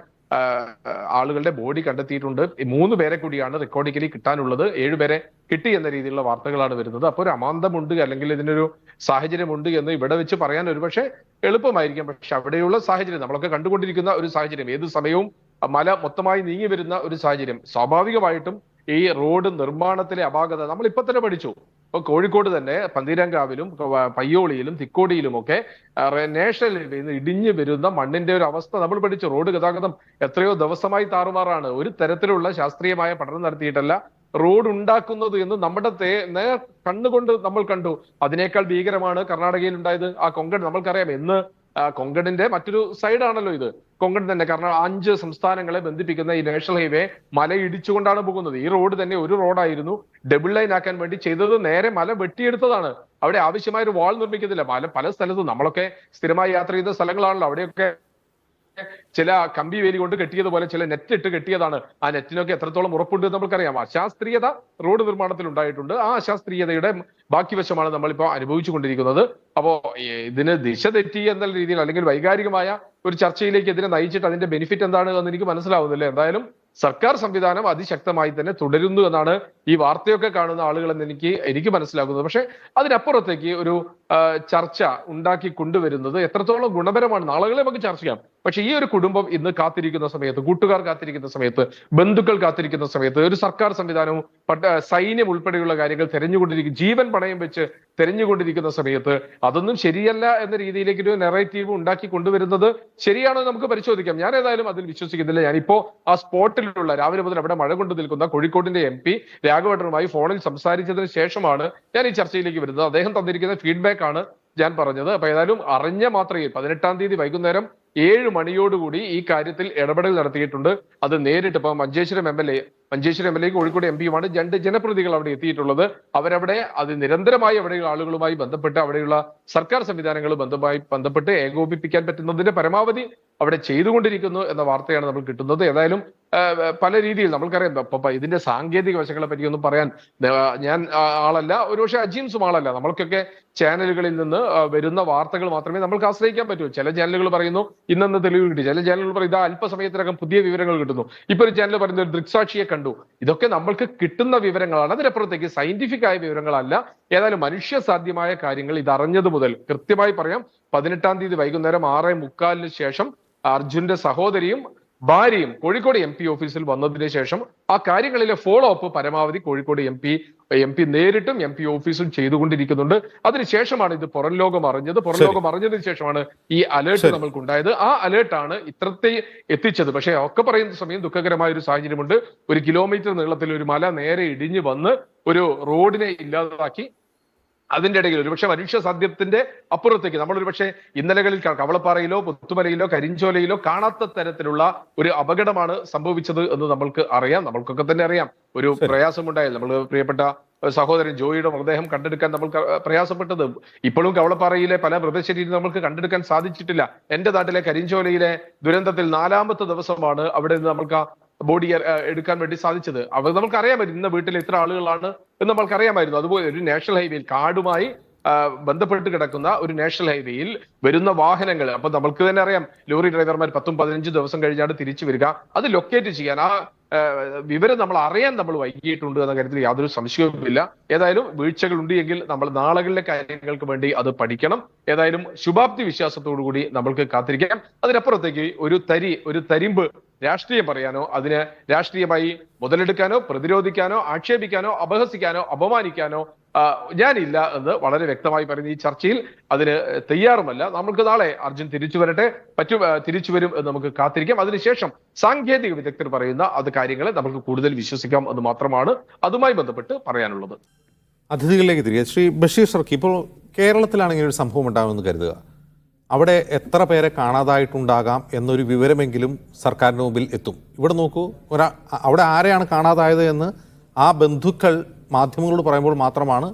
ആളുകളുടെ ബോഡി കണ്ടെത്തിയിട്ടുണ്ട്. 3 പേരെ കൂടിയാണ് റെക്കോർഡിക്കലി കിട്ടാനുള്ളത്. 7 പേരെ കിട്ടി എന്ന രീതിയിലുള്ള വാർത്തകളാണ് വരുന്നത്. അപ്പോൾ ഒരു അമാന്തമുണ്ട്, അല്ലെങ്കിൽ ഇതിനൊരു സാഹചര്യമുണ്ട് എന്ന് ഇവിടെ വെച്ച് പറയാൻ ഒരുപക്ഷെ എളുപ്പമായിരിക്കും. പക്ഷെ അവിടെയുള്ള സാഹചര്യം നമ്മളൊക്കെ കണ്ടുകൊണ്ടിരിക്കുന്ന ഒരു സാഹചര്യം, ഏത് സമയവും മല മൊത്തമായി നീങ്ങി വരുന്ന ഒരു സാഹചര്യം, സ്വാഭാവികമായിട്ടും ഈ റോഡ് നിർമ്മാണത്തിലെ അപാകത നമ്മൾ ഇപ്പൊ തന്നെ പഠിച്ചു. ഇപ്പൊ കോഴിക്കോട് തന്നെ പന്തീരാങ്കാവിലും പയ്യോളിയിലും തിക്കോടിയിലുമൊക്കെ നാഷണൽ ഹൈവേയിൽ നിന്ന് ഇടിഞ്ഞു വരുന്ന മണ്ണിന്റെ ഒരു അവസ്ഥ നമ്മൾ പഠിച്ചു. റോഡ് ഗതാഗതം എത്രയോ ദിവസമായി താറുമാറാണ്. ഒരു തരത്തിലുള്ള ശാസ്ത്രീയമായ പഠനം നടത്തിയിട്ടല്ല റോഡ് ഉണ്ടാക്കുന്നത് എന്ന് നമ്മുടെ കണ്ണുകൊണ്ട് നമ്മൾ കണ്ടു. അതിനേക്കാൾ ഭീകരമാണ് കർണാടകയിൽ ഉണ്ടായത്. ആ കൊങ്കൺ നമ്മൾക്കറിയാം, എന്ന് കൊങ്കണിന്റെ മറ്റൊരു സൈഡാണല്ലോ ഇത്. കൊങ്കൺ തന്നെ, കാരണം 5 സംസ്ഥാനങ്ങളെ ബന്ധിപ്പിക്കുന്ന ഈ നാഷണൽ ഹൈവേ മല ഇടിച്ചുകൊണ്ടാണ് പോകുന്നത്. ഈ റോഡ് തന്നെ ഒരു റോഡായിരുന്നു, ഡബിൾ ലൈൻ ആക്കാൻ വേണ്ടി ചെയ്തത് നേരെ മല വെട്ടിയെടുത്തതാണ്. അവിടെ ആവശ്യമായ ഒരു വാൾ നിർമ്മിക്കുന്നില്ല. പല സ്ഥലത്തും നമ്മളൊക്കെ സ്ഥിരമായി യാത്ര ചെയ്ത സ്ഥലങ്ങളാണല്ലോ, അവിടെയൊക്കെ ചില കമ്പി വേലി കൊണ്ട് കെട്ടിയതുപോലെ ചില നെറ്റ് ഇട്ട് കെട്ടിയതാണ്. ആ നെറ്റിനൊക്കെ എത്രത്തോളം ഉറപ്പുണ്ട് നമുക്കറിയാം. അശാസ്ത്രീയത റോഡ് നിർമ്മാണത്തിൽ ഉണ്ടായിട്ടുണ്ട്. ആ അശാസ്ത്രീയതയുടെ ബാക്കി വശമാണ് നമ്മളിപ്പോൾ അനുഭവിച്ചു കൊണ്ടിരിക്കുന്നത്. അപ്പോ ഇതിന് ദിശ തെറ്റി എന്ന രീതിയിൽ, അല്ലെങ്കിൽ വൈകാരികമായ ഒരു ചർച്ചയിലേക്ക് ഇതിനെ നയിച്ചിട്ട് അതിന്റെ ബെനിഫിറ്റ് എന്താണ് എന്ന് എനിക്ക് മനസ്സിലാവുന്നില്ല. എന്തായാലും സർക്കാർ സംവിധാനം അതിശക്തമായി തന്നെ തുടരുന്നു എന്നാണ് ഈ വാർത്തയൊക്കെ കാണുന്ന ആളുകളെന്ന് എനിക്ക് മനസ്സിലാക്കുന്നത്. പക്ഷെ അതിനപ്പുറത്തേക്ക് ഒരു ചർച്ച ഉണ്ടാക്കി കൊണ്ടുവരുന്നത് എത്രത്തോളം ഗുണപരമാണ്, നാളുകളെ നമുക്ക് ചർച്ച ചെയ്യാം. പക്ഷെ ഈ ഒരു കുടുംബം ഇന്ന് കാത്തിരിക്കുന്ന സമയത്ത്, കൂട്ടുകാർ കാത്തിരിക്കുന്ന സമയത്ത്, ബന്ധുക്കൾ കാത്തിരിക്കുന്ന സമയത്ത്, ഒരു സർക്കാർ സംവിധാനവും സൈന്യം ഉൾപ്പെടെയുള്ള കാര്യങ്ങൾ തെരഞ്ഞുകൊണ്ടിരിക്കും, ജീവൻ പണയം വെച്ച് തെരഞ്ഞുകൊണ്ടിരിക്കുന്ന സമയത്ത് അതൊന്നും ശരിയല്ല എന്ന രീതിയിലേക്ക് ഒരു നെറേറ്റീവ് ഉണ്ടാക്കി കൊണ്ടുവരുന്നത് ശരിയാണോ നമുക്ക് പരിശോധിക്കാം. ഞാൻ ഏതായാലും അതിൽ വിശ്വസിക്കുന്നില്ല. ഞാനിപ്പോ ആ സ്പോട്ടിലുള്ള രാവിലെ മുതൽ അവിടെ മഴ കൊണ്ട് നിൽക്കുന്ന കോഴിക്കോടിന്റെ MP രാഘവേട്ടനുമായി ഫോണിൽ സംസാരിച്ചതിന് ശേഷമാണ് ഞാൻ ഈ ചർച്ചയിലേക്ക് വരുന്നത്. അദ്ദേഹം തന്നിരിക്കുന്ന ഫീഡ്ബാക്ക് ആണ് ഞാൻ പറഞ്ഞത്. അപ്പൊ ഏതായാലും അറിഞ്ഞ മാത്രയിൽ 18-ാം തീയതി വൈകുന്നേരം 7 മണിയോടുകൂടി ഈ കാര്യത്തിൽ ഇടപെടൽ നടത്തിയിട്ടുണ്ട്. അത് നേരിട്ട് ഇപ്പൊ മഞ്ചേശ്വരം MLA കോഴിക്കോട് MP-യുമാണ് 2 ജനപ്രതിനിധികൾ അവിടെ എത്തിയിട്ടുള്ളത്. അവരവിടെ അത് നിരന്തരമായി അവിടെയുള്ള ആളുകളുമായി ബന്ധപ്പെട്ട് അവിടെയുള്ള സർക്കാർ സംവിധാനങ്ങൾ ബന്ധപ്പെട്ട് ഏകോപിപ്പിക്കാൻ പറ്റുന്നതിന്റെ പരമാവധി അവിടെ ചെയ്തുകൊണ്ടിരിക്കുന്നു എന്ന വാർത്തയാണ് നമ്മൾ കിട്ടുന്നത്. ഏതായാലും പല രീതിയിൽ നമ്മൾക്കറിയാം. ഇതിന്റെ സാങ്കേതിക വശങ്ങളെ പറ്റിയൊന്നും പറയാൻ ഞാൻ ആളല്ല, ഒരുപക്ഷെ അജീംസും ആളല്ല. നമ്മൾക്കൊക്കെ ചാനലുകളിൽ നിന്ന് വരുന്ന വാർത്തകൾ മാത്രമേ നമ്മൾക്ക് ആശ്രയിക്കാൻ പറ്റൂ. ചില ചാനലുകൾ പറയുന്നു ഇന്നെന്ന് തെളിവ് കിട്ടി, ചില ചാനലുകൾ പറയും ഇതാ അല്പസമയത്തിനകം പുതിയ വിവരങ്ങൾ കിട്ടുന്നു, ഇപ്പൊ ഒരു ചാനൽ പറയുന്ന ഒരു ദൃക്സാക്ഷിയെ കണ്ടു. ഇതൊക്കെ നമ്മൾക്ക് കിട്ടുന്ന വിവരങ്ങളാണ്, അതിനപ്പുറത്തേക്ക് സയന്റിഫിക് ആയ വിവരങ്ങളല്ല. ഏതായാലും മനുഷ്യ സാധ്യമായ കാര്യങ്ങൾ ഇതറിഞ്ഞത് മുതൽ കൃത്യമായി പറയാം, 18-ാം തീയതി വൈകുന്നേരം 6:45 ശേഷം അർജുന്റെ സഹോദരിയും ഭാര്യയും കോഴിക്കോട് MP ഓഫീസിൽ വന്നതിന് ശേഷം ആ കാര്യങ്ങളിലെ ഫോളോ അപ്പ് പരമാവധി കോഴിക്കോട് MP നേരിട്ടും MP ഓഫീസും ചെയ്തുകൊണ്ടിരിക്കുന്നുണ്ട്. അതിനുശേഷമാണ് ഇത് പുറം ലോകം അറിഞ്ഞതിന് ശേഷമാണ് ഈ അലേർട്ട് നമ്മൾക്കുണ്ടായത്. ആ അലേർട്ടാണ് ഇത്രത്തെ എത്തിച്ചത്. പക്ഷേ ഒക്കെ പറയുന്ന സമയം ദുഃഖകരമായ ഒരു സാഹചര്യമുണ്ട്. 1 കിലോമീറ്റർ നീളത്തിൽ ഒരു മല നേരെ ഇടിഞ്ഞു വന്ന് ഒരു റോഡിനെ ഇല്ലാതാക്കി. അതിന്റെ ഇടയിൽ ഒരുപക്ഷെ മനുഷ്യ സാധ്യത്തിന്റെ അപ്പുറത്തേക്ക് നമ്മൾ ഒരുപക്ഷെ ഇന്നലകളിൽ കവളപ്പാറയിലോ പുത്തുമലയിലോ കരിഞ്ചോലയിലോ കാണാത്ത തരത്തിലുള്ള ഒരു അപകടമാണ് സംഭവിച്ചത് എന്ന് നമ്മൾക്കൊക്കെ തന്നെ അറിയാം. ഒരു പ്രയാസമുണ്ടായാൽ നമ്മൾ പ്രിയപ്പെട്ട സഹോദരൻ ജോയിയുടെ മൃതദേഹം കണ്ടെടുക്കാൻ നമ്മൾ പ്രയാസപ്പെട്ടത് ഇപ്പോഴും കവളപ്പാറയിലെ പല മൃതശരീരം നമ്മൾക്ക് കണ്ടെടുക്കാൻ സാധിച്ചിട്ടില്ല. എന്റെ നാട്ടിലെ കരിഞ്ചോലയിലെ ദുരന്തത്തിൽ 4ാമത്തെ ദിവസമാണ് അവിടെ നിന്ന് നമ്മൾക്ക് ബോഡി എടുക്കാൻ വേണ്ടി സാധിച്ചത്. അവർ നമുക്കറിയാമായിരുന്നു ഇന്ന വീട്ടിൽ എത്ര ആളുകളാണ് എന്ന് നമ്മൾക്കറിയാമായിരുന്നു. അതുപോലെ ഒരു നാഷണൽ ഹൈവേയിൽ കാടുമായി ബന്ധപ്പെട്ട് കിടക്കുന്ന ഒരു നാഷണൽ ഹൈവേയിൽ വരുന്ന വാഹനങ്ങൾ, അപ്പൊ നമ്മൾക്ക് തന്നെ അറിയാം ലോറി ഡ്രൈവർമാർ 10-15 ദിവസം കഴിഞ്ഞാണ് തിരിച്ചു വരിക. അത് ലൊക്കേറ്റ് ചെയ്യാൻ ആ വിവരം നമ്മൾ അറിയാൻ നമ്മൾ വൈകിയിട്ടുണ്ട് എന്ന കാര്യത്തിൽ യാതൊരു സംശയവുമില്ല. ഏതായാലും വീഴ്ചകൾ ഉണ്ട് എങ്കിൽ നമ്മൾ നാളുകളിലെ കാര്യങ്ങൾക്ക് വേണ്ടി അത് പഠിക്കണം. ഏതായാലും ശുഭാപ്തി വിശ്വാസത്തോടു കൂടി നമ്മൾക്ക് കാത്തിരിക്കാം. അതിനപ്പുറത്തേക്ക് ഒരു തരിമ്പ് രാഷ്ട്രീയം പറയാനോ അതിന് രാഷ്ട്രീയമായി മുതലെടുക്കാനോ പ്രതിരോധിക്കാനോ ആക്ഷേപിക്കാനോ അപഹസിക്കാനോ അപമാനിക്കാനോ ഞാനില്ല എന്ന് വളരെ വ്യക്തമായി പറയുന്ന ഈ ചർച്ചയിൽ അതിന് തയ്യാറുമല്ല. നമുക്ക് നാളെ അർജുൻ തിരിച്ചു വരും എന്ന് നമുക്ക് കാത്തിരിക്കാം. അതിനുശേഷം സാങ്കേതിക വിദഗ്ധർ പറയുന്ന അത് കാര്യങ്ങളെ നമുക്ക് കൂടുതൽ വിശ്വസിക്കാം എന്ന് മാത്രമാണ് അതുമായി ബന്ധപ്പെട്ട് പറയാനുള്ളത്. അതിഥികളിലേക്ക് തിരികെ ശ്രീ ബഷീർ സർക്കി, ഇപ്പോൾ കേരളത്തിലാണെങ്കിൽ ഒരു സംഭവം ഉണ്ടാകുമെന്ന് കരുതുക, അവിടെ എത്ര പേരെ കാണാതായിട്ടുണ്ടാകാം എന്നൊരു വിവരമെങ്കിലും സർക്കാരിന് മുമ്പിൽ എത്തും. ഇവിടെ നോക്കൂ, അവിടെ ആരെയാണ് കാണാതായത് എന്ന് ആ ബന്ധുക്കൾ മാധ്യമങ്ങളോട് പറയുമ്പോൾ മാത്രമാണ്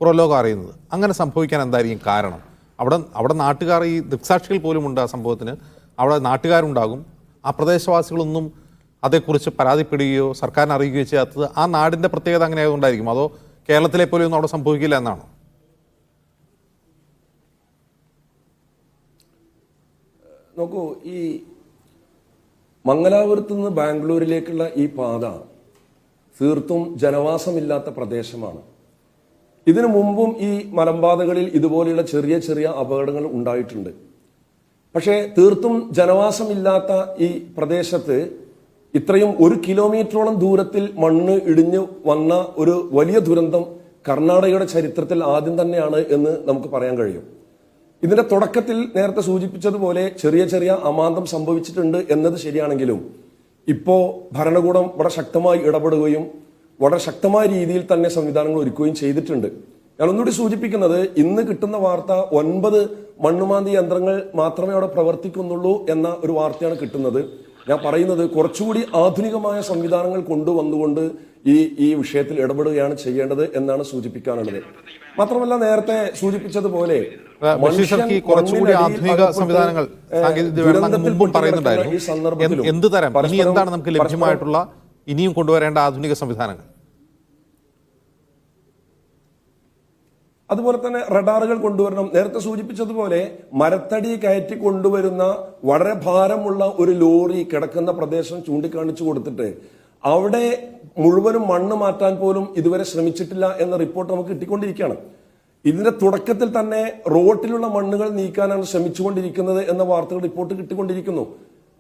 പുറംലോകം അറിയുന്നത്. അങ്ങനെ സംഭവിക്കാൻ എന്തായിരിക്കും കാരണം? അവിടെ നാട്ടുകാർ, ഈ ദൃക്സാക്ഷികൾ പോലും ഉണ്ട് ആ സംഭവത്തിന്, അവിടെ നാട്ടുകാരുണ്ടാകും. ആ പ്രദേശവാസികളൊന്നും അതേക്കുറിച്ച് പരാതിപ്പെടുകയോ സർക്കാരിനെ അറിയിക്കുകയോ ചെയ്യാത്തത് ആ നാടിൻ്റെ പ്രത്യേകത അങ്ങനെ ആയതുകൊണ്ടായിരിക്കും? അതോ കേരളത്തിലെ പോലെയൊന്നും അവിടെ സംഭവിക്കില്ല എന്നാണോ? നോക്കൂ, ഈ മംഗലാപുരത്ത് നിന്ന് ബാംഗ്ലൂരിലേക്കുള്ള ഈ പാത തീർത്തും ജനവാസമില്ലാത്ത പ്രദേശമാണ്. ഇതിനു മുമ്പും ഈ മലമ്പാതകളിൽ ഇതുപോലെയുള്ള ചെറിയ ചെറിയ അപകടങ്ങൾ ഉണ്ടായിട്ടുണ്ട്. പക്ഷേ തീർത്തും ജനവാസമില്ലാത്ത ഈ പ്രദേശത്ത് ഇത്രയും 1 കിലോമീറ്ററോളം ദൂരത്തിൽ മണ്ണ് ഇടിഞ്ഞു വന്ന ഒരു വലിയ ദുരന്തം കർണാടകയുടെ ചരിത്രത്തിൽ ആദ്യം തന്നെയാണ് എന്ന് നമുക്ക് പറയാൻ കഴിയും. ഇതിന്റെ തുടക്കത്തിൽ നേരത്തെ സൂചിപ്പിച്ചതുപോലെ ചെറിയ ചെറിയ അമാന്തം സംഭവിച്ചിട്ടുണ്ട് എന്നത് ശരിയാണെങ്കിലും ഇപ്പോ ഭരണകൂടം വളരെ ശക്തമായി ഇടപെടുകയും വളരെ ശക്തമായ രീതിയിൽ തന്നെ സംവിധാനങ്ങൾ ഒരുക്കുകയും ചെയ്തിട്ടുണ്ട്. ഞാൻ ഒന്നുകൂടി സൂചിപ്പിക്കുന്നത്, ഇന്ന് കിട്ടുന്ന വാർത്ത 9 മണ്ണുമാന്തി യന്ത്രങ്ങൾ മാത്രമേ അവിടെ പ്രവർത്തിക്കുന്നുള്ളൂ എന്ന ഒരു വാർത്തയാണ് കിട്ടുന്നത്. ഞാൻ പറയുന്നത് കുറച്ചുകൂടി ആധുനികമായ സംവിധാനങ്ങൾ കൊണ്ടുവന്നുകൊണ്ട് ഈ വിഷയത്തിൽ ഇടപെടുകയാണ് ചെയ്യേണ്ടത് എന്നാണ് സൂചിപ്പിക്കാനുള്ളത്. മാത്രമല്ല നേരത്തെ സൂചിപ്പിച്ചതുപോലെ കുറച്ചുകൂടി ആധുനിക സംവിധാനങ്ങൾ മുമ്പും പറയുന്നുണ്ടായിരുന്നു. എന്ത് തരം, ഇനി എന്താണ് നമുക്ക് ലഭ്യമായിട്ടുള്ള ഇനിയും കൊണ്ടുവരേണ്ട ആധുനിക സംവിധാനങ്ങൾ? അതുപോലെ തന്നെ റഡാറുകൾ കൊണ്ടുവരണം. നേരത്തെ സൂചിപ്പിച്ചതുപോലെ മരത്തടി കയറ്റി കൊണ്ടുവരുന്ന വളരെ ഭാരമുള്ള ഒരു ലോറി കിടക്കുന്ന പ്രദേശം ചൂണ്ടിക്കാണിച്ചു കൊടുത്തിട്ട് അവിടെ മുഴുവനും മണ്ണ് മാറ്റാൻ പോലും ഇതുവരെ ശ്രമിച്ചിട്ടില്ല എന്ന റിപ്പോർട്ട് നമുക്ക് കിട്ടിക്കൊണ്ടിരിക്കുകയാണ്. ഇതിന്റെ തുടക്കത്തിൽ തന്നെ റോട്ടിലുള്ള മണ്ണുകൾ നീക്കാനാണ് ശ്രമിച്ചുകൊണ്ടിരിക്കുന്നത് എന്ന വാർത്തകൾ റിപ്പോർട്ട് കിട്ടിക്കൊണ്ടിരിക്കുന്നു.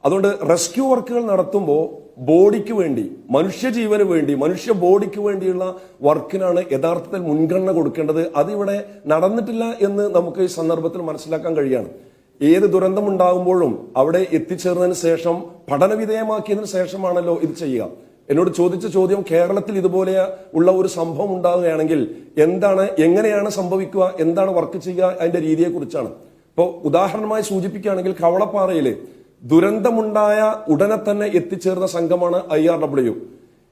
അതുകൊണ്ട് റെസ്ക്യൂ വർക്കുകൾ നടത്തുമ്പോൾ ബോഡിക്ക് വേണ്ടി, മനുഷ്യജീവന് വേണ്ടി, മനുഷ്യ ബോഡിക്ക് വേണ്ടിയുള്ള വർക്കിനാണ് യഥാർത്ഥത്തിൽ മുൻഗണന കൊടുക്കേണ്ടത്. അതിവിടെ നടന്നിട്ടില്ല എന്ന് നമുക്ക് ഈ സന്ദർഭത്തിൽ മനസ്സിലാക്കാൻ കഴിയാണ്. ഏത് ദുരന്തം ഉണ്ടാകുമ്പോഴും അവിടെ എത്തിച്ചേർന്നതിന് ശേഷം പഠനവിധേയമാക്കിയതിനു ശേഷമാണല്ലോ ഇത് ചെയ്യുക. എന്നോട് ചോദിച്ച ചോദ്യം, കേരളത്തിൽ ഇതുപോലെ ഉള്ള ഒരു സംഭവം ഉണ്ടാവുകയാണെങ്കിൽ എങ്ങനെയാണ് സംഭവിക്കുക, എന്താണ് വർക്ക് ചെയ്യുക, അതിന്റെ രീതിയെ കുറിച്ചാണ്. ഇപ്പോൾ ഉദാഹരണമായി സൂചിപ്പിക്കുകയാണെങ്കിൽ കവളപ്പാറയില് ദുരന്തമുണ്ടായ ഉടനെ തന്നെ എത്തിച്ചേർന്ന സംഘമാണ് IRW.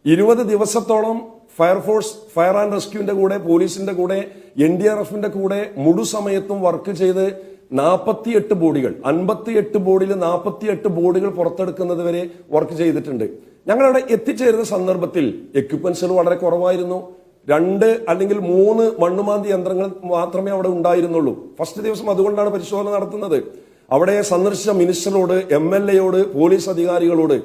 20 ദിവസത്തോളം ഫയർഫോഴ്സ്, ഫയർ ആൻഡ് റെസ്ക്യൂവിന്റെ കൂടെ, പോലീസിന്റെ കൂടെ, NDRFന്റെ കൂടെ മുഴുസമയത്തും വർക്ക് ചെയ്ത് 48 ബോഡികൾ, 58 ബോഡിയിൽ 48 ബോഡികൾ പുറത്തെടുക്കുന്നത് വരെ വർക്ക് ചെയ്തിട്ടുണ്ട്. ഞങ്ങളവിടെ എത്തിച്ചേരുന്ന സന്ദർഭത്തിൽ എക്യുപ്മെന്റ്സുകൾ വളരെ കുറവായിരുന്നു. 2 അല്ലെങ്കിൽ 3 മണ്ണുമാന്തി യന്ത്രങ്ങൾ മാത്രമേ അവിടെ ഉണ്ടായിരുന്നുള്ളൂ. ഫസ്റ്റ് ദിവസം അതുകൊണ്ടാണ് പരിശോധന നടത്തുന്നത്. അവിടെ സന്ദർശിച്ച മിനിസ്റ്ററോട്, MLAയോട്, പോലീസ് അധികാരികളോട്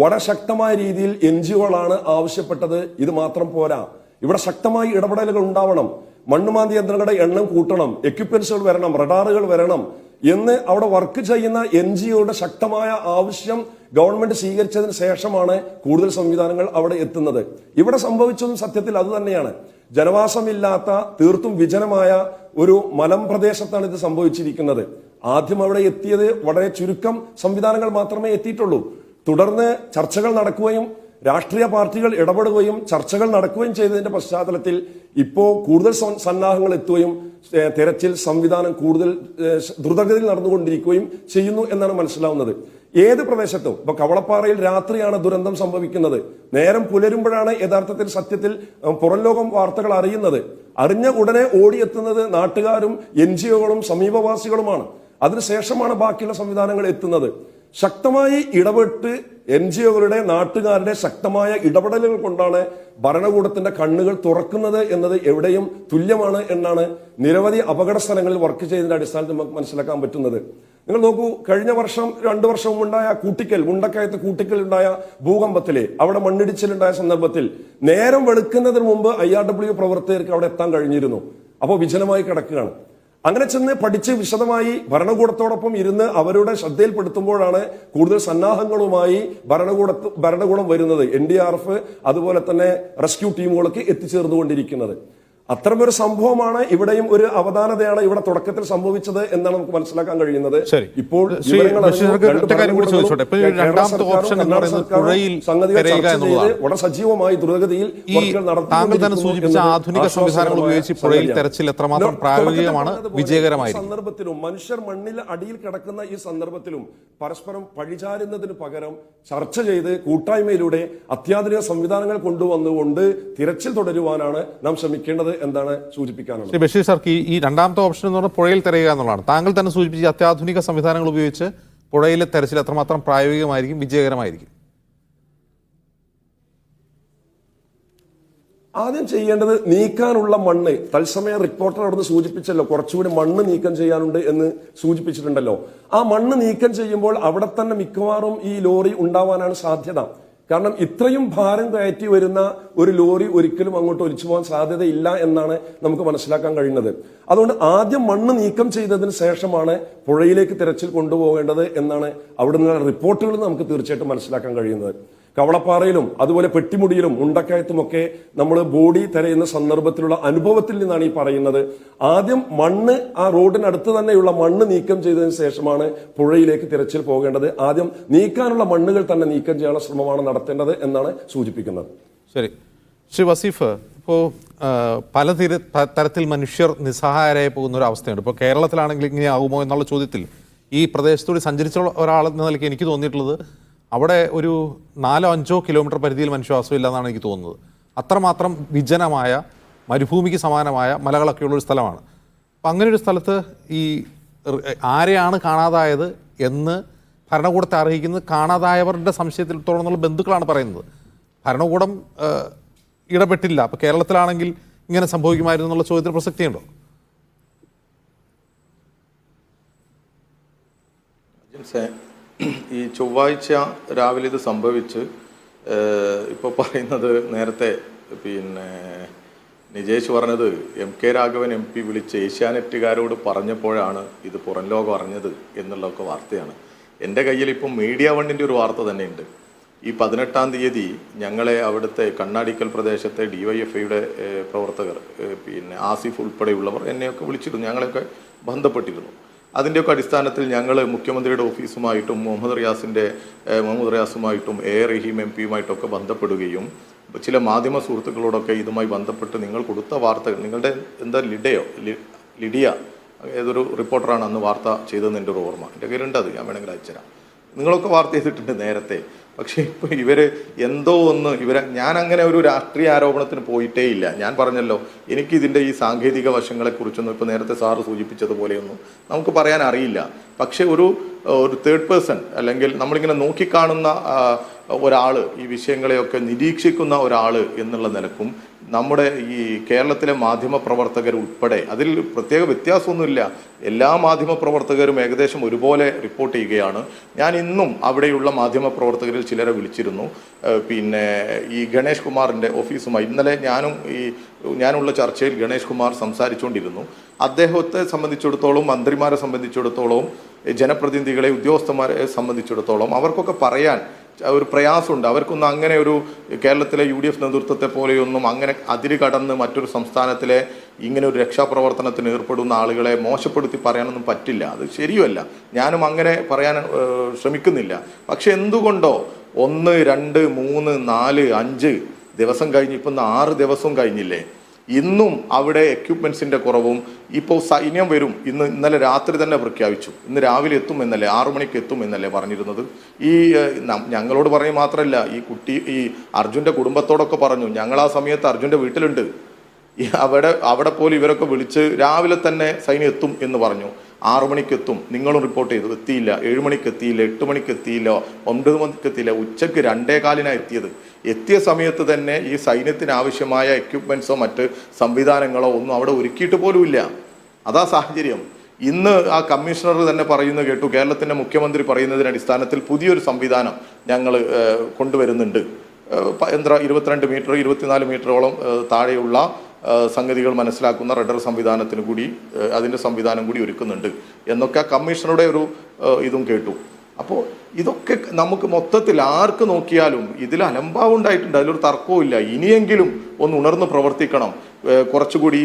വളരെ ശക്തമായ രീതിയിൽ NGOകളാണ് ആവശ്യപ്പെട്ടത്. ഇത് മാത്രം പോരാ, ഇവിടെ ശക്തമായി ഇടപെടലുകൾ ഉണ്ടാവണം, മണ്ണുമാന്തി യന്ത്രങ്ങളുടെ എണ്ണം കൂട്ടണം, എക്യുപ്മെന്റ്സുകൾ വരണം, റഡാറുകൾ വരണം എന്ന് അവിടെ വർക്ക് ചെയ്യുന്ന NGOയുടെ ശക്തമായ ആവശ്യം ഗവൺമെന്റ് സ്വീകരിച്ചതിന് ശേഷമാണ് കൂടുതൽ സംവിധാനങ്ങൾ അവിടെ എത്തുന്നത്. ഇവിടെ സംഭവിച്ചതും സത്യത്തിൽ അത് തന്നെയാണ്. ജനവാസമില്ലാത്ത തീർത്തും വിജനമായ ഒരു മലമ്പ്രദേശത്താണ് ഇത് സംഭവിച്ചിരിക്കുന്നത്. ആദ്യം അവിടെ എത്തിയത് വളരെ ചുരുക്കം സംവിധാനങ്ങൾ മാത്രമേ എത്തിയിട്ടുള്ളൂ. തുടർന്ന് ചർച്ചകൾ നടക്കുകയും രാഷ്ട്രീയ പാർട്ടികൾ ഇടപെടുകയും ചർച്ചകൾ നടക്കുകയും ചെയ്തതിന്റെ പശ്ചാത്തലത്തിൽ ഇപ്പോ കൂടുതൽ സന്നാഹങ്ങൾ എത്തുകയും തെരച്ചിൽ സംവിധാനം കൂടുതൽ ദ്രുതഗതിയിൽ നടന്നുകൊണ്ടിരിക്കുകയും ചെയ്യുന്നു എന്നാണ് മനസ്സിലാവുന്നത്. ഏത് പ്രദേശത്തും ഇപ്പൊ കവളപ്പാറയിൽ രാത്രിയാണ് ദുരന്തം സംഭവിക്കുന്നത്. നേരം പുലരുമ്പോഴാണ് യഥാർത്ഥത്തിൽ സത്യത്തിൽ പുറം ലോകം വാർത്തകൾ അറിയുന്നത്. അറിഞ്ഞ ഉടനെ ഓടിയെത്തുന്നത് നാട്ടുകാരും NGOകളും സമീപവാസികളുമാണ്. അതിനുശേഷമാണ് ബാക്കിയുള്ള സംവിധാനങ്ങൾ എത്തുന്നത്. ശക്തമായി ഇടപെട്ട് NGOകളുടെ, നാട്ടുകാരുടെ ശക്തമായ ഇടപെടലുകൾ കൊണ്ടാണ് ഭരണകൂടത്തിന്റെ കണ്ണുകൾ തുറക്കുന്നത് എന്നത് എവിടെയും തുല്യമാണ് എന്നാണ് നിരവധി അപകട സ്ഥലങ്ങളിൽ വർക്ക് ചെയ്തതിന്റെ അടിസ്ഥാനത്തിൽ നമുക്ക് മനസ്സിലാക്കാൻ പറ്റുന്നത്. നിങ്ങൾ നോക്കൂ, കഴിഞ്ഞ വർഷം 2 വർഷം ഉണ്ടായ മുണ്ടക്കയത്ത് കൂട്ടിക്കൽ ഉണ്ടായ ഭൂകമ്പത്തിലെ അവിടെ മണ്ണിടിച്ചിലുണ്ടായ സന്ദർഭത്തിൽ നേരം വെളുക്കുന്നതിന് മുമ്പ് IRW പ്രവർത്തകർക്ക് അവിടെ എത്താൻ കഴിഞ്ഞിരുന്നു. അപ്പോൾ വിജനമായി കിടക്കുകയാണ്. അങ്ങനെ ചെന്ന് പഠിച്ച് വിശദമായി ഭരണകൂടത്തോടൊപ്പം ഇരുന്ന് അവരുടെ ശ്രദ്ധയിൽപ്പെടുത്തുമ്പോഴാണ് കൂടുതൽ സന്നാഹങ്ങളുമായി ഭരണകൂടം വരുന്നത്. NDRF അതുപോലെ തന്നെ റെസ്ക്യൂ ടീമുകളൊക്കെ എത്തിച്ചേർന്നുകൊണ്ടിരിക്കുന്നത്. അത്തരമൊരു സംഭവമാണ് ഇവിടെയും ഒരു അവധാനതയാണ് ഇവിടെ തുടക്കത്തിൽ സംഭവിച്ചത് എന്നാണ് നമുക്ക് മനസ്സിലാക്കാൻ കഴിയുന്നത്. ഇപ്പോൾ വളരെ സജീവമായി ദ്രുതഗതിയിൽ സൂചിപ്പിച്ച ആധുനിക സംവിധാനങ്ങൾ ഉപയോഗിച്ച് പുഴയിൽ തെരച്ചിൽ എത്രമാത്രം പ്രായോഗികമാണ്, വിജയകരമായി സന്ദർഭത്തിലും മനുഷ്യർ മണ്ണിൽ അടിയിൽ കിടക്കുന്ന ഈ സന്ദർഭത്തിലും പരസ്പരം പഴിചാരുന്നതിന് പകരം ചർച്ച ചെയ്ത് കൂട്ടായ്മയിലൂടെ അത്യാധുനിക സംവിധാനങ്ങൾ കൊണ്ടുവന്നുകൊണ്ട് തിരച്ചിൽ തുടരുവാനാണ് നാം ശ്രമിക്കേണ്ടത് എന്താണ് സൂചിപ്പിക്കാനുള്ളത്. ബഷീർ സാർക്ക് ഈ രണ്ടാമത്തെ ഓപ്ഷൻ എന്ന് പറഞ്ഞാൽ പുഴയിൽ തിരയുക എന്നുള്ളതാണ്. താങ്കൾ തന്നെ സൂചിപ്പിച്ച അത്യാധുനിക സംവിധാനങ്ങൾ ഉപയോഗിച്ച് പുഴയിലെ തെരച്ചിൽ എത്രമാത്രം പ്രായോഗികമായിരിക്കും, വിജയകരമായിരിക്കും? ആദ്യം ചെയ്യേണ്ടത് നീക്കാനുള്ള മണ്ണ്. തത്സമയം റിപ്പോർട്ടർ അവിടുന്ന് സൂചിപ്പിച്ചല്ലോ, കുറച്ചുകൂടി മണ്ണ് നീക്കം ചെയ്യാനുണ്ട് എന്ന് സൂചിപ്പിച്ചിട്ടുണ്ടല്ലോ. ആ മണ്ണ് നീക്കം ചെയ്യുമ്പോൾ അവിടെ തന്നെ മിക്കവാറും ഈ ലോറി ഉണ്ടാവാനാണ് സാധ്യത. കാരണം ഇത്രയും ഭാരം കയറ്റി വരുന്ന ഒരു ലോറി ഒരിക്കലും അങ്ങോട്ട് ഒലിച്ചു പോകാൻ സാധ്യതയില്ല എന്നാണ് നമുക്ക് മനസ്സിലാക്കാൻ കഴിയുന്നത്. അതുകൊണ്ട് ആദ്യം മണ്ണ് നീക്കം ചെയ്തതിന് ശേഷമാണ് പുഴയിലേക്ക് തിരച്ചിൽ കൊണ്ടുപോകേണ്ടത് എന്നാണ് അവിടെ നിന്നുള്ള റിപ്പോർട്ടുകളിൽ നമുക്ക് തീർച്ചയായിട്ടും മനസ്സിലാക്കാൻ കഴിയുന്നത്. കവളപ്പാറയിലും അതുപോലെ പെട്ടിമുടിയിലും മുണ്ടക്കയത്തുമൊക്കെ നമ്മൾ ബോഡി തിരയുന്ന സന്ദർഭത്തിലുള്ള അനുഭവത്തിൽ നിന്നാണ് ഈ പറയുന്നത്. ആദ്യം മണ്ണ്, ആ റോഡിനടുത്ത് തന്നെയുള്ള മണ്ണ് നീക്കം ചെയ്തതിന് ശേഷമാണ് പുഴയിലേക്ക് തിരച്ചിൽ പോകേണ്ടത്. ആദ്യം നീക്കാനുള്ള മണ്ണുകൾ തന്നെ നീക്കം ചെയ്യാനുള്ള ശ്രമമാണ് നടത്തേണ്ടത് എന്നാണ് സൂചിപ്പിക്കുന്നത്. ശരി, ശ്രീ വസീഫ്, ഇപ്പോൾ പല തരത്തിൽ മനുഷ്യർ നിസ്സഹായരായി പോകുന്ന ഒരു അവസ്ഥയുണ്ട്. ഇപ്പോൾ കേരളത്തിലാണെങ്കിൽ ഇങ്ങനെ ആകുമോ എന്നുള്ള ചോദ്യത്തിൽ ഈ പ്രദേശത്തൂടെ സഞ്ചരിച്ച ഒരാളെന്ന നിലയ്ക്ക് എനിക്ക് തോന്നിയിട്ടുള്ളത് അവിടെ ഒരു 4-5 കിലോമീറ്റർ പരിധിയിൽ മനുഷ്യവാസമില്ല എന്നാണ് എനിക്ക് തോന്നുന്നത്. അത്രമാത്രം വിജനമായ, മരുഭൂമിക്ക് സമാനമായ മലകളൊക്കെയുള്ള ഒരു സ്ഥലമാണ്. അപ്പം അങ്ങനെ ഒരു സ്ഥലത്ത് ഈ ആരെയാണ് കാണാതായത് എന്ന് ഭരണകൂടത്തെ അറിയിക്കുന്നത് കാണാതായവരുടെ സംശയത്തിൽ തുടർന്നുള്ള ബന്ധുക്കളാണ് പറയുന്നത്. ഭരണകൂടം ഇടപെട്ടില്ല. അപ്പോൾ കേരളത്തിലാണെങ്കിൽ ഇങ്ങനെ സംഭവിക്കുമായിരുന്നു എന്നുള്ള ചോദ്യത്തിന് പ്രസക്തിയുണ്ടോ? ഈ ചൊവ്വാഴ്ച രാവിലെ ഇത് സംഭവിച്ച് ഇപ്പോൾ പറയുന്നത് നേരത്തെ പിന്നെ നിജേഷ് പറഞ്ഞത് MK രാഘവൻ MP വിളിച്ച് ഏഷ്യാനെറ്റുകാരോട് പറഞ്ഞപ്പോഴാണ് ഇത് പുറം ലോകം അറിഞ്ഞത് എന്നുള്ളതൊക്കെ വാർത്തയാണ്. എൻ്റെ കയ്യിൽ ഇപ്പം മീഡിയ വണ്ണിൻ്റെ ഒരു വാർത്ത തന്നെയുണ്ട്. ഈ 18-ാം തീയതി ഞങ്ങളെ അവിടുത്തെ കണ്ണാടിക്കൽ പ്രദേശത്തെ DYFIയുടെ പ്രവർത്തകർ പിന്നെ ആസിഫ് ഉൾപ്പെടെയുള്ളവർ എന്നെയൊക്കെ വിളിച്ചിരുന്നു, ഞങ്ങളെയൊക്കെ ബന്ധപ്പെട്ടിരുന്നു. അതിൻ്റെയൊക്കെ അടിസ്ഥാനത്തിൽ ഞങ്ങൾ മുഖ്യമന്ത്രിയുടെ ഓഫീസുമായിട്ടും മുഹമ്മദ് റിയാസുമായിട്ടും റഹീം MP-യുമായിട്ടൊക്കെ ബന്ധപ്പെടുകയും ചില മാധ്യമ സുഹൃത്തുക്കളോടൊക്കെ ഇതുമായി ബന്ധപ്പെട്ട് നിങ്ങൾ കൊടുത്ത വാർത്തകൾ, നിങ്ങളുടെ എന്താ ലിഡിയ ഏതൊരു റിപ്പോർട്ടറാണ് അന്ന് വാർത്ത ചെയ്തതെന്ന് എൻ്റെ ഒരു ഓർമ്മ, എൻ്റെ കയ്യിലുണ്ട്, അത് ഞാൻ വേണമെങ്കിൽ അയച്ചുതരാം. നിങ്ങളൊക്കെ വാർത്ത ചെയ്തിട്ടുണ്ട് നേരത്തെ. പക്ഷേ ഇപ്പോൾ എന്തോ ഒന്ന് ഞാൻ അങ്ങനെ ഒരു രാഷ്ട്രീയ ആരോപണത്തിന് പോയിട്ടേ ഇല്ല. ഞാൻ പറഞ്ഞല്ലോ, എനിക്കിതിൻ്റെ ഈ സാങ്കേതിക വശങ്ങളെക്കുറിച്ചൊന്നും ഇപ്പോൾ നേരത്തെ സാറ് സൂചിപ്പിച്ചതുപോലെയൊന്നും നമുക്ക് പറയാൻ അറിയില്ല. പക്ഷേ ഒരു തേർഡ് പേഴ്സൺ അല്ലെങ്കിൽ നമ്മളിങ്ങനെ നോക്കിക്കാണുന്ന ഒരാൾ, ഈ വിഷയങ്ങളെയൊക്കെ നിരീക്ഷിക്കുന്ന ഒരാൾ എന്നുള്ള നിലക്കും നമ്മുടെ ഈ കേരളത്തിലെ മാധ്യമ പ്രവർത്തകർ ഉൾപ്പെടെ, അതിൽ പ്രത്യേക വ്യത്യാസമൊന്നുമില്ല, എല്ലാ മാധ്യമ പ്രവർത്തകരും ഏകദേശം ഒരുപോലെ റിപ്പോർട്ട് ചെയ്യുകയാണ്. ഞാൻ ഇന്നും അവിടെയുള്ള മാധ്യമ പ്രവർത്തകരിൽ ചിലരെ വിളിച്ചിരുന്നു. പിന്നെ ഈ ഗണേഷ് കുമാറിൻ്റെ ഓഫീസുമായി ഇന്നലെ ഞാനുള്ള ചർച്ചയിൽ ഗണേഷ് കുമാർ സംസാരിച്ചുകൊണ്ടിരുന്നു. അദ്ദേഹത്തെ സംബന്ധിച്ചിടത്തോളം, മന്ത്രിമാരെ സംബന്ധിച്ചിടത്തോളം, ജനപ്രതിനിധികളെ, ഉദ്യോഗസ്ഥന്മാരെ സംബന്ധിച്ചിടത്തോളം അവർക്കൊക്കെ പറയാൻ ഒരു പ്രയാസമുണ്ട്. അവർക്കൊന്നും അങ്ങനെ ഒരു കേരളത്തിലെ UDF നേതൃത്വത്തെ പോലെയൊന്നും അങ്ങനെ അതിര് കടന്ന് മറ്റൊരു സംസ്ഥാനത്തിലെ ഇങ്ങനെ ഒരു രക്ഷാപ്രവർത്തനത്തിന് ഏർപ്പെടുന്ന ആളുകളെ മോശപ്പെടുത്തി പറയാനൊന്നും പറ്റില്ല. അത് ശരിയല്ല, ഞാനും അങ്ങനെ പറയാൻ ശ്രമിക്കുന്നില്ല. പക്ഷെ എന്തുകൊണ്ടോ 1, 2, 3, 4, 5 ദിവസം കഴിഞ്ഞ് ഇപ്പം 6 ദിവസവും കഴിഞ്ഞില്ലേ, ഇന്നും അവിടെ എക്യുപ്മെൻസിൻ്റെ കുറവും. ഇപ്പോൾ സൈന്യം വരും, ഇന്നലെ രാത്രി തന്നെ പ്രഖ്യാപിച്ചു, ഇന്ന് രാവിലെ എത്തും എന്നല്ലേ, 6 മണിക്ക് എത്തും എന്നല്ലേ പറഞ്ഞിരുന്നത്. ഞങ്ങളോട് പറയും മാത്രമല്ല, ഈ അർജുൻ്റെ കുടുംബത്തോടൊക്കെ പറഞ്ഞു, ഞങ്ങൾ ആ സമയത്ത് അർജുൻ്റെ വീട്ടിലുണ്ട്. അവിടെ പോലും ഇവരൊക്കെ വിളിച്ച് രാവിലെ തന്നെ സൈന്യം എത്തും എന്ന് പറഞ്ഞു. 6 മണിക്ക് എത്തും, നിങ്ങളും റിപ്പോർട്ട് ചെയ്തു, എത്തിയില്ല. 7 മണിക്ക് എത്തിയില്ല, 8 മണിക്ക് എത്തിയില്ല, 9 മണിക്ക് എത്തിയില്ല, ഉച്ചയ്ക്ക് 2:15 എത്തിയ സമയത്ത് തന്നെ ഈ സൈന്യത്തിന് ആവശ്യമായ എക്യുപ്മെൻസോ മറ്റ് സംവിധാനങ്ങളോ ഒന്നും അവിടെ ഒരുക്കിയിട്ട് പോലുമില്ല. അതാ സാഹചര്യം. ഇന്ന് ആ കമ്മീഷണർ തന്നെ പറയുന്നത് കേട്ടു, കേരളത്തിൻ്റെ മുഖ്യമന്ത്രി പറയുന്നതിന് അടിസ്ഥാനത്തിൽ പുതിയൊരു സംവിധാനം ഞങ്ങൾ കൊണ്ടുവരുന്നുണ്ട്. 22 മീറ്റർ 24 മീറ്ററോളം താഴെയുള്ള സംഗതികൾ മനസ്സിലാക്കുന്ന റഡർ സംവിധാനത്തിന് കൂടി അതിൻ്റെ സംവിധാനം കൂടി ഒരുക്കുന്നുണ്ട് എന്നൊക്കെ കമ്മീഷണറുടെ ഒരു ഇതും കേട്ടു. അപ്പോൾ ഇതൊക്കെ നമുക്ക് മൊത്തത്തിൽ ആർക്ക് നോക്കിയാലും ഇതിൽ അലംഭാവം ഉണ്ടായിട്ടുണ്ട്, അതിലൊരു തർക്കവും ഇല്ല. ഇനിയെങ്കിലും ഒന്ന് ഉണർന്ന് പ്രവർത്തിക്കണം. കുറച്ചുകൂടി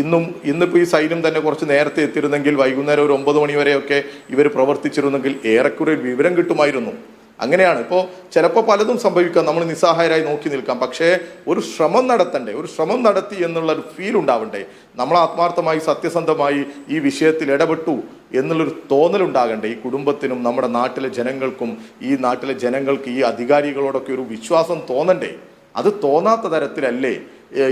ഇന്നിപ്പോൾ ഈ സൈന്യം തന്നെ കുറച്ച് നേരത്തെ എത്തിയിരുന്നെങ്കിൽ, വൈകുന്നേരം ഒരു 9 മണി വരെയൊക്കെ ഇവർ പ്രവർത്തിച്ചിരുന്നെങ്കിൽ ഏറെക്കുറെ വിവരം കിട്ടുമായിരുന്നു. അങ്ങനെയാണ്. ഇപ്പോൾ ചിലപ്പോൾ പലതും സംഭവിക്കാം, നമ്മൾ നിസ്സഹായരായി നോക്കി നിൽക്കാം. പക്ഷേ ഒരു ശ്രമം നടത്തണ്ടേ, ഒരു ശ്രമം നടത്തി എന്നുള്ളൊരു ഫീൽ ഉണ്ടാവണ്ടേ, നമ്മൾ ആത്മാർത്ഥമായി സത്യസന്ധമായി ഈ വിഷയത്തിൽ ഇടപെട്ടു എന്നുള്ളൊരു തോന്നലുണ്ടാകണ്ടേ ഈ കുടുംബത്തിനും നമ്മുടെ നാട്ടിലെ ജനങ്ങൾക്കും. ഈ നാട്ടിലെ ജനങ്ങൾക്ക് ഈ അധികാരികളോടൊക്കെ ഒരു വിശ്വാസം തോന്നണ്ടേ. അത് തോന്നാത്ത തരത്തിലല്ലേ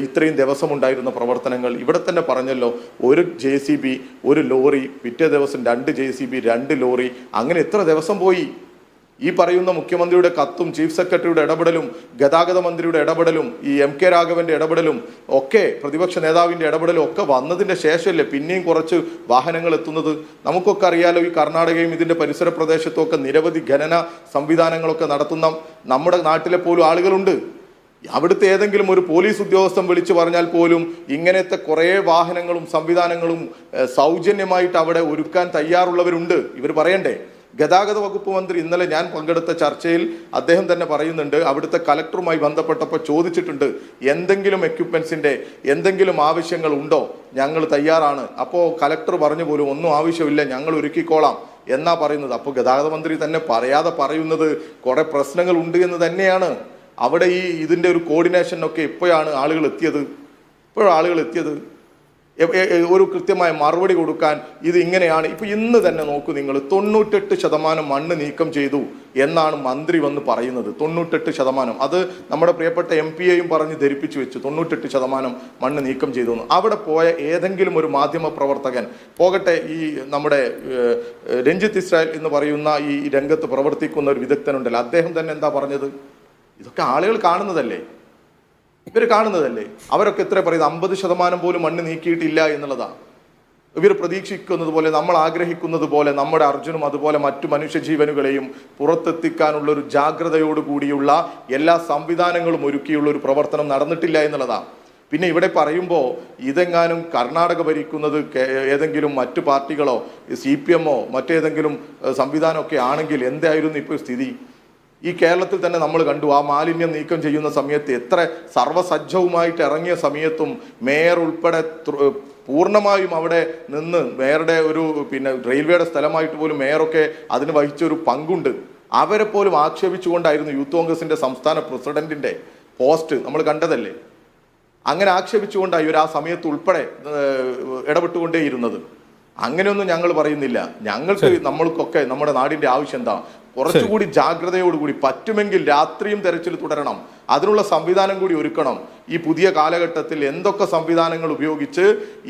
ഇത്രയും ദിവസം ഉണ്ടായിരുന്ന പ്രവർത്തനങ്ങൾ. ഇവിടെ തന്നെ പറഞ്ഞല്ലോ, ഒരു JCB, ഒരു ലോറി, പിറ്റേ ദിവസം 2 JCB, 2 ലോറി, അങ്ങനെ എത്ര ദിവസം പോയി. ഈ പറയുന്ന മുഖ്യമന്ത്രിയുടെ കത്തും ചീഫ് സെക്രട്ടറിയുടെ ഇടപെടലും ഗതാഗത മന്ത്രിയുടെ ഇടപെടലും ഈ MK രാഘവന്റെ ഇടപെടലും ഒക്കെ പ്രതിപക്ഷ നേതാവിൻ്റെ ഇടപെടലും ഒക്കെ വന്നതിൻ്റെ ശേഷമല്ലേ പിന്നെയും കുറച്ച് വാഹനങ്ങൾ എത്തുന്നത്. നമുക്കൊക്കെ അറിയാലോ, ഈ കർണാടകയും ഇതിൻ്റെ പരിസര പ്രദേശത്തും ഒക്കെ നിരവധി ഖനന സംവിധാനങ്ങളൊക്കെ നടത്തുന്ന നമ്മുടെ നാട്ടിലെ പോലും ആളുകളുണ്ട്. അവിടുത്തെ ഏതെങ്കിലും ഒരു പോലീസ് ഉദ്യോഗസ്ഥൻ വിളിച്ചു പറഞ്ഞാൽ പോലും ഇങ്ങനത്തെ കുറേ വാഹനങ്ങളും സംവിധാനങ്ങളും സൗജന്യമായിട്ട് അവിടെ ഒരുക്കാൻ തയ്യാറുള്ളവരുണ്ട്. ഇവർ പറയണ്ടേ. ഗതാഗത വകുപ്പ് മന്ത്രി ഇന്നലെ ഞാൻ പങ്കെടുത്ത ചർച്ചയിൽ അദ്ദേഹം തന്നെ പറയുന്നുണ്ട്, അവിടുത്തെ കലക്ടറുമായി ബന്ധപ്പെട്ടപ്പോൾ ചോദിച്ചിട്ടുണ്ട്, എന്തെങ്കിലും എക്യുപ്മെൻസിൻ്റെ എന്തെങ്കിലും ആവശ്യങ്ങൾ ഉണ്ടോ, ഞങ്ങൾ തയ്യാറാണ്. അപ്പോൾ കലക്ടർ പറഞ്ഞു പോലും ഒന്നും ആവശ്യമില്ല, ഞങ്ങൾ ഒരുക്കിക്കോളാം എന്നാ പറയുന്നത്. അപ്പോൾ ഗതാഗത മന്ത്രി തന്നെ പറയാതെ പറയുന്നത് കുറേ പ്രശ്നങ്ങൾ ഉണ്ട് എന്ന് തന്നെയാണ്. അവിടെ ഇതിൻ്റെ ഒരു കോർഡിനേഷനൊക്കെ എപ്പോഴാണ് ആളുകൾ എത്തിയത്? ഒരു കൃത്യമായ മറുപടി കൊടുക്കാൻ ഇത് ഇങ്ങനെയാണ്. ഇപ്പം ഇന്ന് തന്നെ നോക്കൂ നിങ്ങൾ, 98% മണ്ണ് നീക്കം ചെയ്തു എന്നാണ് മന്ത്രി വന്ന് പറയുന്നത്. 98%. അത് നമ്മുടെ പ്രിയപ്പെട്ട MP-യെയും പറഞ്ഞ് ധരിപ്പിച്ചു വെച്ചു, 98% മണ്ണ് നീക്കം ചെയ്തു. അവിടെ പോയ ഏതെങ്കിലും ഒരു മാധ്യമ പ്രവർത്തകൻ പോകട്ടെ, ഈ നമ്മുടെ രഞ്ജിത്ത് ഇസ്രായേൽ എന്ന് പറയുന്ന ഈ രംഗത്ത് പ്രവർത്തിക്കുന്ന ഒരു വിദഗ്ധനുണ്ടല്ലോ, അദ്ദേഹം തന്നെ എന്താ പറഞ്ഞത്? ഇതൊക്കെ ആളുകൾ കാണുന്നതല്ലേ, ഇവർ കാണുന്നതല്ലേ. അവരൊക്കെ എത്ര പറയുന്നത്? 50% പോലും മണ്ണ് നീക്കിയിട്ടില്ല എന്നുള്ളതാണ്. ഇവർ പ്രതീക്ഷിക്കുന്നത് പോലെ, നമ്മൾ ആഗ്രഹിക്കുന്നത് പോലെ നമ്മുടെ അർജുനും അതുപോലെ മറ്റു മനുഷ്യജീവനുകളെയും പുറത്തെത്തിക്കാനുള്ള ഒരു ജാഗ്രതയോടുകൂടിയുള്ള എല്ലാ സംവിധാനങ്ങളും ഒരുക്കിയുള്ള ഒരു പ്രവർത്തനം നടന്നിട്ടില്ല എന്നുള്ളതാണ്. പിന്നെ ഇവിടെ പറയുമ്പോൾ ഇതെങ്ങാനും കർണാടക ഭരിക്കുന്നത് ഏതെങ്കിലും മറ്റു പാർട്ടികളോ CPM മറ്റേതെങ്കിലും സംവിധാനമൊക്കെ ആണെങ്കിൽ എന്തായിരുന്നു ഇപ്പോൾ സ്ഥിതി? ഈ കേരളത്തിൽ തന്നെ നമ്മൾ കണ്ടു, ആ മാലിന്യം നീക്കം ചെയ്യുന്ന സമയത്ത് എത്ര സർവ്വസജ്ജവുമായിട്ട് ഇറങ്ങിയ സമയത്തും മേയർ ഉൾപ്പെടെ പൂർണ്ണമായും അവിടെ നിന്ന് മേയറുടെ ഒരു റെയിൽവേയുടെ സ്ഥലമായിട്ട് പോലും മേയറൊക്കെ അതിന് വഹിച്ചൊരു പങ്കുണ്ട്. അവരെ പോലും ആക്ഷേപിച്ചുകൊണ്ടായിരുന്നു യൂത്ത് കോൺഗ്രസിന്റെ സംസ്ഥാന പ്രസിഡന്റിന്റെ പോസ്റ്റ് നമ്മൾ കണ്ടതല്ലേ. അങ്ങനെ ആക്ഷേപിച്ചുകൊണ്ടായി ഇവർ ആ സമയത്ത് ഉൾപ്പെടെ ഇടപെട്ടുകൊണ്ടേയിരുന്നത്. അങ്ങനെയൊന്നും ഞങ്ങൾ പറയുന്നില്ല. നമ്മൾക്കൊക്കെ നമ്മുടെ നാടിന്റെ ആവശ്യം എന്താ? കുറച്ചുകൂടി ജാഗ്രതയോടുകൂടി പറ്റുമെങ്കിൽ രാത്രിയും തെരച്ചിൽ തുടരണം. അതിനുള്ള സംവിധാനം കൂടി ഒരുക്കണം. ഈ പുതിയ കാലഘട്ടത്തിൽ എന്തൊക്കെ സംവിധാനങ്ങൾ ഉപയോഗിച്ച്